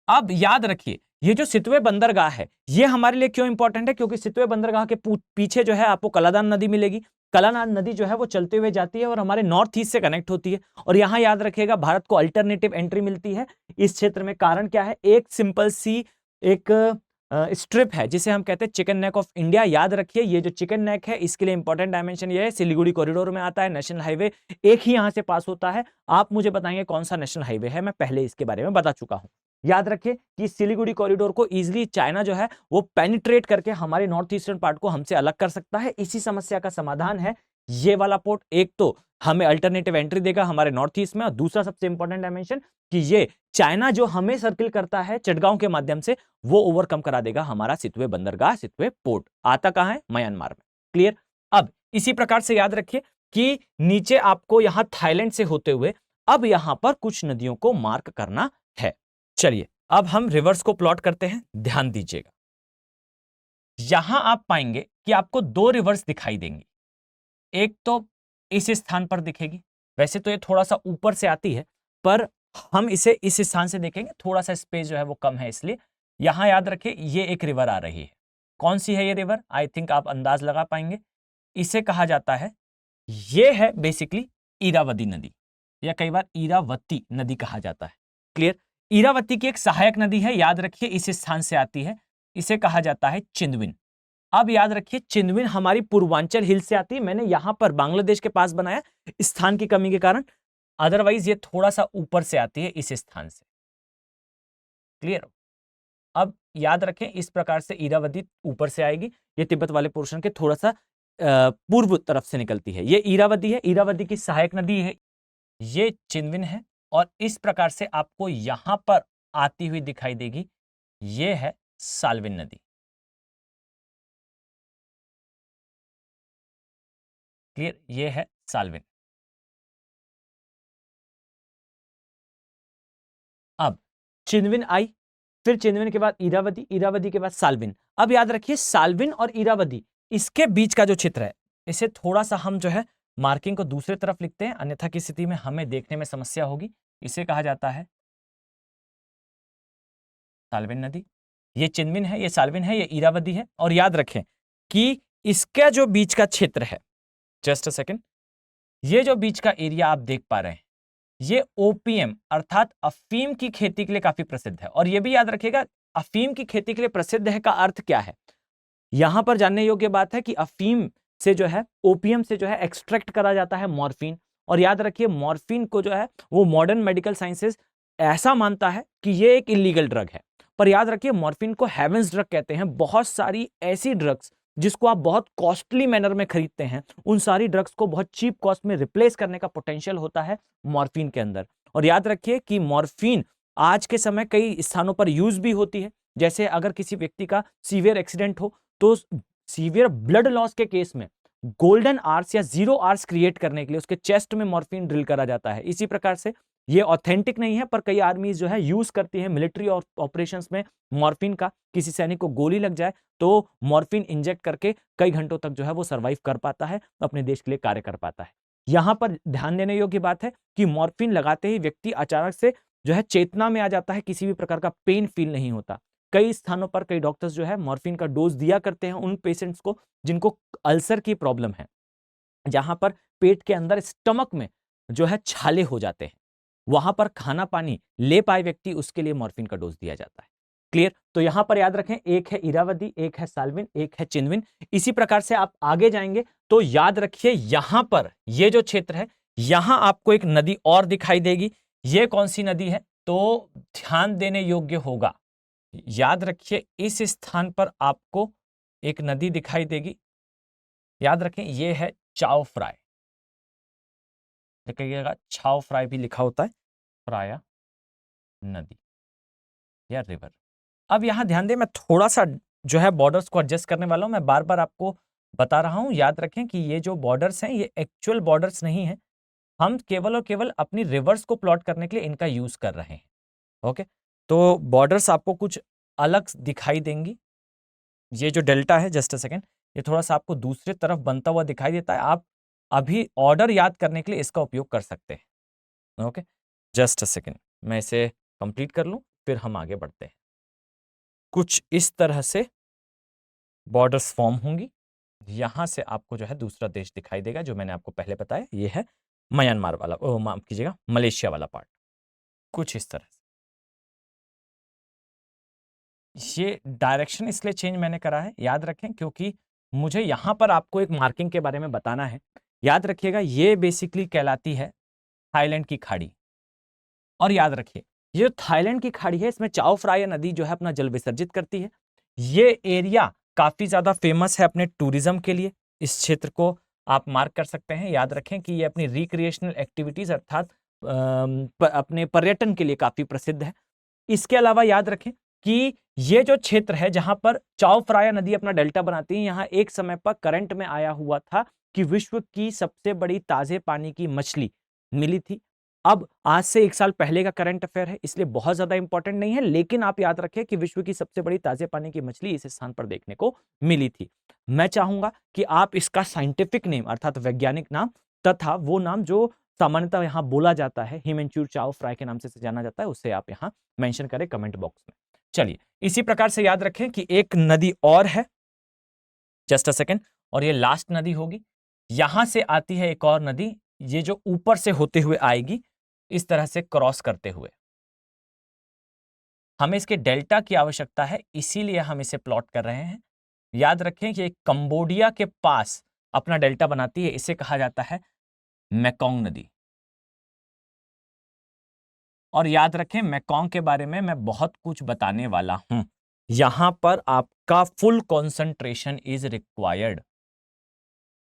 अब याद रखिए, ये जो सितवे बंदरगाह है ये हमारे लिए क्यों इंपॉर्टेंट है, क्योंकि सितवे बंदरगाह के पीछे जो है आपको कलादान नदी मिलेगी। कलादान नदी जो है वो चलते हुए जाती है और हमारे नॉर्थ ईस्ट से कनेक्ट होती है, और यहां याद रखिएगा भारत को अल्टरनेटिव एंट्री मिलती है इस क्षेत्र में। कारण क्या है, एक सिंपल सी एक स्ट्रिप है जिसे हम कहते हैं चिकन नेक ऑफ इंडिया। याद रखिए, ये जो चिकन नेक है इसके लिए इंपॉर्टेंट डायमेंशन ये है, सिलीगुड़ी कॉरिडोर में आता है, नेशनल हाईवे एक ही यहां से पास होता है। आप मुझे बताएंगे कौन सा नेशनल हाईवे है, मैं पहले इसके बारे में बता चुका हूं। याद रखिए कि सिलीगुड़ी कॉरिडोर को इजीली चाइना जो है वो पेनिट्रेट करके हमारे नॉर्थ ईस्टर्न पार्ट को हमसे अलग कर सकता है। इसी समस्या का समाधान है ये वाला पोर्ट। एक तो हमें अल्टरनेटिव एंट्री देगा हमारे नॉर्थ ईस्ट में, और दूसरा सबसे इंपॉर्टेंट डायमेंशन कि ये चाइना जो हमें सर्किल करता है चटगांव के माध्यम से, वो ओवरकम करा देगा हमारा सितवे बंदरगाह, सितवे पोर्ट। आता कहां है, म्यांमार में। क्लियर। अब इसी प्रकार से याद रखिए कि नीचे आपको यहां थाईलैंड से होते हुए अब यहां पर कुछ नदियों को मार्क करना है। चलिए अब हम रिवर्स को प्लॉट करते हैं, ध्यान दीजिएगा। यहां आप पाएंगे कि आपको दो रिवर्स दिखाई देंगी। एक तो इस स्थान पर दिखेगी, वैसे तो ये थोड़ा सा ऊपर से आती है पर हम इसे इस स्थान से देखेंगे, थोड़ा सा स्पेस जो है वो कम है, इसलिए यहां याद रखिए ये एक रिवर आ रही है। कौन सी है ये रिवर, आई थिंक आप अंदाज लगा पाएंगे। इसे कहा जाता है, ये है बेसिकली इरावदी नदी, या कई बार इरावती नदी कहा जाता है। क्लियर। इरावती की एक सहायक नदी है, याद रखिए इस स्थान से आती है, इसे कहा जाता है चिंदविन। अब याद रखिए चिंदविन हमारी पूर्वांचल हिल से आती है, मैंने यहां पर बांग्लादेश के पास बनाया स्थान की कमी के कारण, अदरवाइज ये थोड़ा सा ऊपर से आती है इस स्थान से। क्लियर। अब याद रखें इस प्रकार से इरावती ऊपर से आएगी, ये तिब्बत वाले पोर्शन के थोड़ा सा पूर्व तरफ से निकलती है। ये इरावती है, इरावती की सहायक नदी है, ये चिंदविन है, और इस प्रकार से आपको यहां पर आती हुई दिखाई देगी, ये है साल्विन नदी। क्लियर, ये है साल्विन। अब चिंदविन आई, फिर चिंदविन के बाद इरावती, इरावती के बाद साल्विन। अब याद रखिए साल्विन और इरावती इसके बीच का जो क्षेत्र है, इसे थोड़ा सा हम जो है मार्किंग को दूसरे तरफ लिखते हैं, अन्यथा की स्थिति में हमें देखने में समस्या होगी। इसे कहा जाता है साल्विन नदी। ये चिंदविन है, ये साल्विन है, ये इरावती है। और याद रखें कि इसका जो बीच का क्षेत्र है, जस्ट अ सेकेंड, ये जो बीच का एरिया आप देख पा रहे हैं, ये ओपीएम अर्थात अफीम की खेती के लिए काफी प्रसिद्ध है। और ये भी याद रखिएगा अफीम की खेती के लिए प्रसिद्ध है का अर्थ क्या है, यहां पर जानने योग्य बात है कि अफीम से जो है, ओपीएम से जो है एक्सट्रैक्ट करा जाता है मॉर्फिन। और याद रखिए मॉर्फिन को जो है वो मॉडर्न मेडिकल साइंसेस ऐसा मानता है कि ये एक इलीगल ड्रग है, पर याद रखिए मॉर्फिन को हेवेंस ड्रग कहते हैं। बहुत सारी ऐसी ड्रग्स जिसको आप बहुत कॉस्टली मैनर में खरीदते हैं, उन सारी ड्रग्स को बहुत चीप कॉस्ट में रिप्लेस करने का पोटेंशियल होता है मॉर्फिन के अंदर। और याद रखिए कि मॉर्फिन आज के समय कई स्थानों पर यूज भी होती है, जैसे अगर किसी व्यक्ति का सीवियर एक्सीडेंट हो तो सीवियर ब्लड लॉस के केस में गोल्डन आर्स या जीरो आर्स क्रिएट करने के लिए उसके चेस्ट में मॉर्फिन ड्रिल करा जाता है। इसी प्रकार से ये ऑथेंटिक नहीं है, पर कई आर्मीज जो है यूज करती है मिलिट्री और ऑपरेशंस में मॉर्फिन का। किसी सैनिक को गोली लग जाए तो मॉर्फिन इंजेक्ट करके कई घंटों तक जो है वो सर्वाइव कर पाता है, अपने देश के लिए कार्य कर पाता है। यहां पर ध्यान देने योग्य बात है कि मॉर्फिन लगाते ही व्यक्ति अचानक से जो है चेतना में आ जाता है, किसी भी प्रकार का पेन फील नहीं होता। कई स्थानों पर कई डॉक्टर्स जो है मॉर्फिन का डोज दिया करते हैं उन पेशेंट्स को जिनको अल्सर की प्रॉब्लम है, जहां पर पेट के अंदर स्टमक में जो है छाले हो जाते हैं, वहां पर खाना पानी ले पाए व्यक्ति, उसके लिए मॉर्फिन का डोज दिया जाता है। क्लियर। तो यहां पर याद रखें एक है इरावती, एक है साल्विन, एक है चिंदविन। इसी प्रकार से आप आगे जाएंगे तो याद रखिए यहां पर ये जो क्षेत्र है, यहां आपको एक नदी और दिखाई देगी। ये कौन सी नदी है, तो ध्यान देने योग्य होगा, याद रखिए इस स्थान पर आपको एक नदी दिखाई देगी, याद रखें ये है चाओ फ्राई। देखिएगा छाओ फ्राई भी लिखा होता है, फ्राया नदी या रिवर। अब यहां ध्यान दें, मैं थोड़ा सा जो है बॉर्डर्स को एडजस्ट करने वाला हूं। मैं बार बार आपको बता रहा हूं, याद रखें कि ये जो बॉर्डर्स हैं ये एक्चुअल बॉर्डर्स नहीं है, हम केवल और केवल अपनी रिवर्स को प्लॉट करने के लिए इनका यूज कर रहे हैं। ओके, तो बॉर्डर्स आपको कुछ अलग दिखाई देंगी। ये जो डेल्टा है, जस्ट अ सेकेंड, ये थोड़ा सा आपको दूसरे तरफ बनता हुआ दिखाई देता है। आप अभी ऑर्डर याद करने के लिए इसका उपयोग कर सकते हैं। ओके, जस्ट अ सेकेंड, मैं इसे कंप्लीट कर लूं, फिर हम आगे बढ़ते हैं। कुछ इस तरह से बॉर्डर्स फॉर्म होंगी। यहां से आपको जो है दूसरा देश दिखाई देगा, जो मैंने आपको पहले बताया, ये है म्यांमार वाला, माफ कीजिएगा, मलेशिया वाला पार्ट। कुछ इस तरह से। ये डायरेक्शन इसलिए चेंज मैंने करा है, याद रखें, क्योंकि मुझे यहां पर आपको एक मार्किंग के बारे में बताना है। याद रखिएगा, ये बेसिकली कहलाती है थाईलैंड की खाड़ी। और याद रखिए, ये जो थाईलैंड की खाड़ी है, इसमें चाओ फ्राया नदी जो है अपना जल विसर्जित करती है। ये एरिया काफी ज्यादा फेमस है अपने टूरिज्म के लिए। इस क्षेत्र को आप मार्क कर सकते हैं। याद रखें कि ये अपनी रिक्रिएशनल एक्टिविटीज अर्थात अपने पर्यटन के लिए काफी प्रसिद्ध है। इसके अलावा याद रखें कि ये जो क्षेत्र है जहां पर चाओ फ्राया नदी अपना डेल्टा बनाती है, यहां एक समय पर करंट में आया हुआ था कि विश्व की सबसे बड़ी ताजे पानी की मछली मिली थी। अब आज से 1 साल पहले का करंट अफेयर है, इसलिए बहुत ज्यादा इंपॉर्टेंट नहीं है, लेकिन आप याद रखें कि विश्व की सबसे बड़ी ताजे पानी की मछली इस स्थान पर देखने को मिली थी। मैं चाहूंगा कि आप इसका साइंटिफिक नेम अर्थात वैज्ञानिक नाम तथा वो नाम जो सामान्यतः यहां बोला जाता है, हिमेंचुर चाओ फ्राई के नाम से जाना जाता है, उसे आप यहां मेंशन करें कमेंट बॉक्स में। चलिए, इसी प्रकार से याद रखें कि एक नदी और है, जस्ट अ सेकेंड, और ये लास्ट नदी होगी। यहां से आती है एक और नदी, ये जो ऊपर से होते हुए आएगी, इस तरह से क्रॉस करते हुए। हमें इसके डेल्टा की आवश्यकता है, इसीलिए हम इसे प्लॉट कर रहे हैं। याद रखें कि कंबोडिया के पास अपना डेल्टा बनाती है, इसे कहा जाता है मेकोंग नदी। और याद रखें, मेकोंग के बारे में मैं बहुत कुछ बताने वाला हूं। यहां पर आपका फुल कंसंट्रेशन इज रिक्वायर्ड।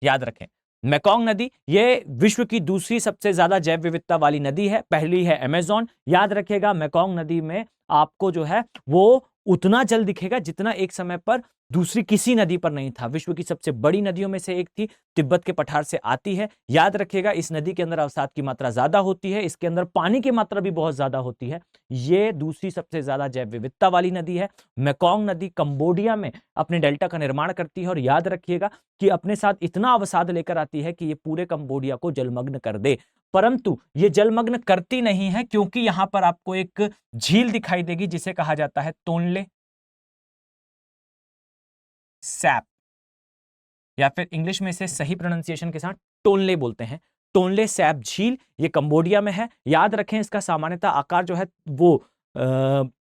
याद रखें, मेकोंग नदी ये विश्व की दूसरी सबसे ज्यादा जैव विविधता वाली नदी है। पहली है अमेज़न। याद रखिएगा, मेकोंग नदी में आपको जो है वो उतना जल दिखेगा जितना एक समय पर दूसरी किसी नदी पर नहीं था। विश्व की सबसे बड़ी नदियों में से एक थी, तिब्बत के पठार से आती है। याद रखिएगा, इस नदी के अंदर अवसाद की मात्रा ज्यादा होती है, इसके अंदर पानी की मात्रा भी बहुत ज्यादा होती है। ये दूसरी सबसे ज्यादा जैव विविधता वाली नदी है। मेकोंग नदी कंबोडिया में अपने डेल्टा का निर्माण करती है, और याद रखिएगा कि अपने साथ इतना अवसाद लेकर आती है कि ये पूरे कंबोडिया को जलमग्न कर दे। परंतु ये जलमग्न करती नहीं है, क्योंकि यहां पर आपको एक झील दिखाई देगी जिसे कहा जाता है तोनले सैप, या फिर इंग्लिश में इसे सही प्रोनाउंसिएशन के साथ टोनले बोलते हैं। टोनले सैप झील, ये कंबोडिया में है। याद रखें, इसका सामान्यतः आकार जो है वो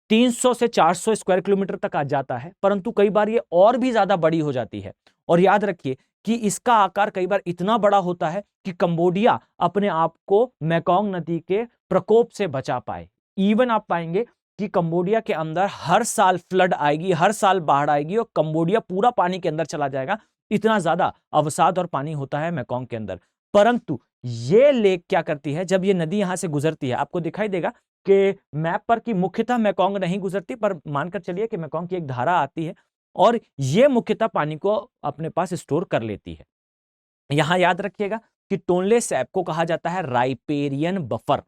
300 से 400 स्क्वायर किलोमीटर तक आ जाता है, परंतु कई बार ये और भी ज्यादा बड़ी हो जाती है। और याद रखिए कि इसका आकार कई बार इतना बड़ा होता है कि कंबोडिया अपने आप को मेकोंग नदी के प्रकोप से बचा पाए। इवन आप पाएंगे कि कंबोडिया के अंदर हर साल फ्लड आएगी, हर साल बाढ़ आएगी, और कंबोडिया पूरा पानी के अंदर चला जाएगा। इतना ज्यादा अवसाद और पानी होता है मेकोंग के अंदर। परंतु ये लेक क्या करती है, जब ये नदी यहां से गुजरती है, आपको दिखाई देगा कि मैप पर कि मुख्यतः मेकोंग नहीं गुजरती, पर मानकर चलिए कि मेकोंग की एक धारा आती है और ये मुख्यतः पानी को अपने पास स्टोर कर लेती है। यहां याद रखिएगा कि टोनले सैप को कहा जाता है राइपेरियन बफर।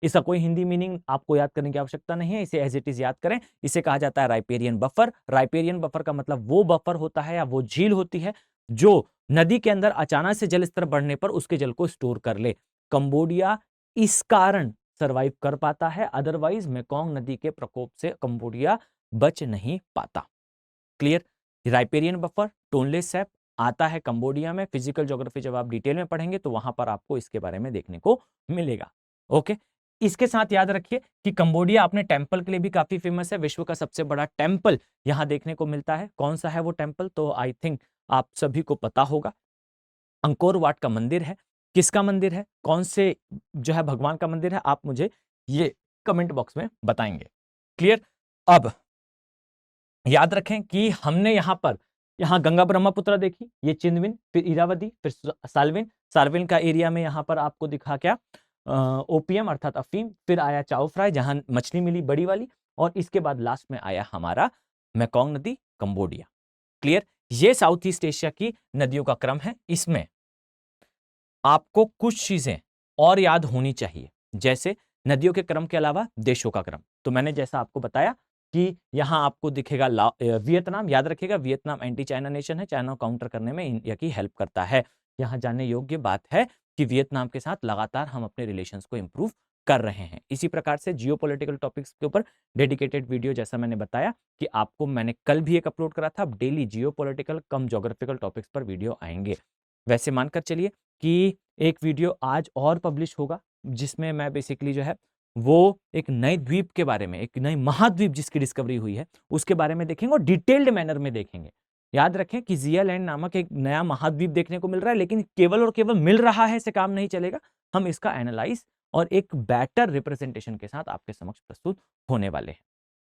इसका कोई हिंदी मीनिंग आपको याद करने की आवश्यकता नहीं है, इसे एज इट इज याद करें। इसे कहा जाता है राइपेरियन बफर। राइपेरियन बफर का मतलब वो बफर होता है या वो झील होती है जो नदी के अंदर अचानक से जल स्तर बढ़ने पर उसके जल को स्टोर कर ले। कंबोडिया इस कारण सरवाइव कर पाता है, अदरवाइज मेकोंग नदी के प्रकोप से कंबोडिया बच नहीं पाता। Clear? Riparian buffer, Tonle SAP आता है कंबोडिया में। फिजिकल ज्योग्राफी जब आप डिटेल में पढ़ेंगे तो वहां पर आपको इसके बारे में देखने को मिलेगा। ओके, इसके साथ याद रखिए कि कंबोडिया अपने टेंपल के लिए भी काफी फेमस है। विश्व का सबसे बड़ा टेंपल यहां देखने को मिलता है। कौन सा है वो टेंपल, तो आई थिंक आप सभी को पता होगा। अंकोर वाट का मंदिर है। किसका मंदिर है, कौन से जो है भगवान का मंदिर है, आप मुझे ये कमेंट बॉक्स में बताएंगे। क्लियर? अब याद रखें कि हमने यहां गंगा ब्रह्मपुत्र देखी, ये चिंदविन, फिर इरावदी, फिर साल्विन। साल्विन का एरिया में यहां पर आपको दिखा क्या, ओपीएम अर्थात अफीम, फिर आया चाओ फ्राई जहां मछली मिली बड़ी वाली, और इसके बाद लास्ट में आया हमारा मेकोंग नदी, कंबोडिया। क्लियर? ये साउथ ईस्ट एशिया की नदियों का क्रम है। इसमें आपको कुछ चीजें और याद होनी चाहिए, जैसे नदियों के क्रम के अलावा देशों का क्रम। तो मैंने जैसा आपको बताया कि यहां आपको दिखेगा वियतनाम, याद रखिएगा वियतनाम एंटी चाइना नेशन है, चाइना को काउंटर करने में इंडिया की हेल्प करता है। यहां जानने योग्य बात है कि वियतनाम के साथ लगातार हम अपने रिलेशंस को इंप्रूव कर रहे हैं। इसी प्रकार से जियोपॉलिटिकल टॉपिक्स के ऊपर डेडिकेटेड वीडियो, जैसा मैंने बताया कि आपको, मैंने कल भी एक अपलोड करा था, अब डेली जियोपॉलिटिकल कम ज्योग्राफिकल टॉपिक्स पर वीडियो आएंगे। वैसे मानकर चलिए कि एक वीडियो आज और पब्लिश होगा, जिसमें मैं बेसिकली जो है वो एक नए द्वीप के बारे में, एक नई महाद्वीप जिसकी डिस्कवरी हुई है उसके बारे में देखेंगे और डिटेल्ड मैनर में देखेंगे। याद रखें कि जिया लैंड नामक एक नया महाद्वीप देखने को मिल रहा है, लेकिन केवल और केवल मिल रहा है से काम नहीं चलेगा। हम इसका एनालाइज और एक बेटर रिप्रेजेंटेशन के साथ आपके समक्ष प्रस्तुत होने वाले हैं।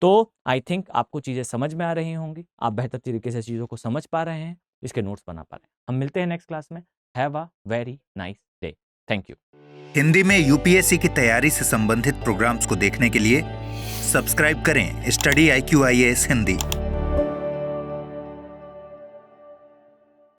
तो आई थिंक आपको चीजें समझ में आ रही होंगी, आप बेहतर तरीके से चीजों को समझ पा रहे हैं, इसके नोट्स बना पा रहे हैं। हम मिलते हैं नेक्स्ट क्लास में। Have a very nice day. Thank you. Hindi में यूपीएससी की तैयारी से संबंधित प्रोग्राम्स को देखने के लिए सब्सक्राइब करें स्टडी IQ IAS हिंदी।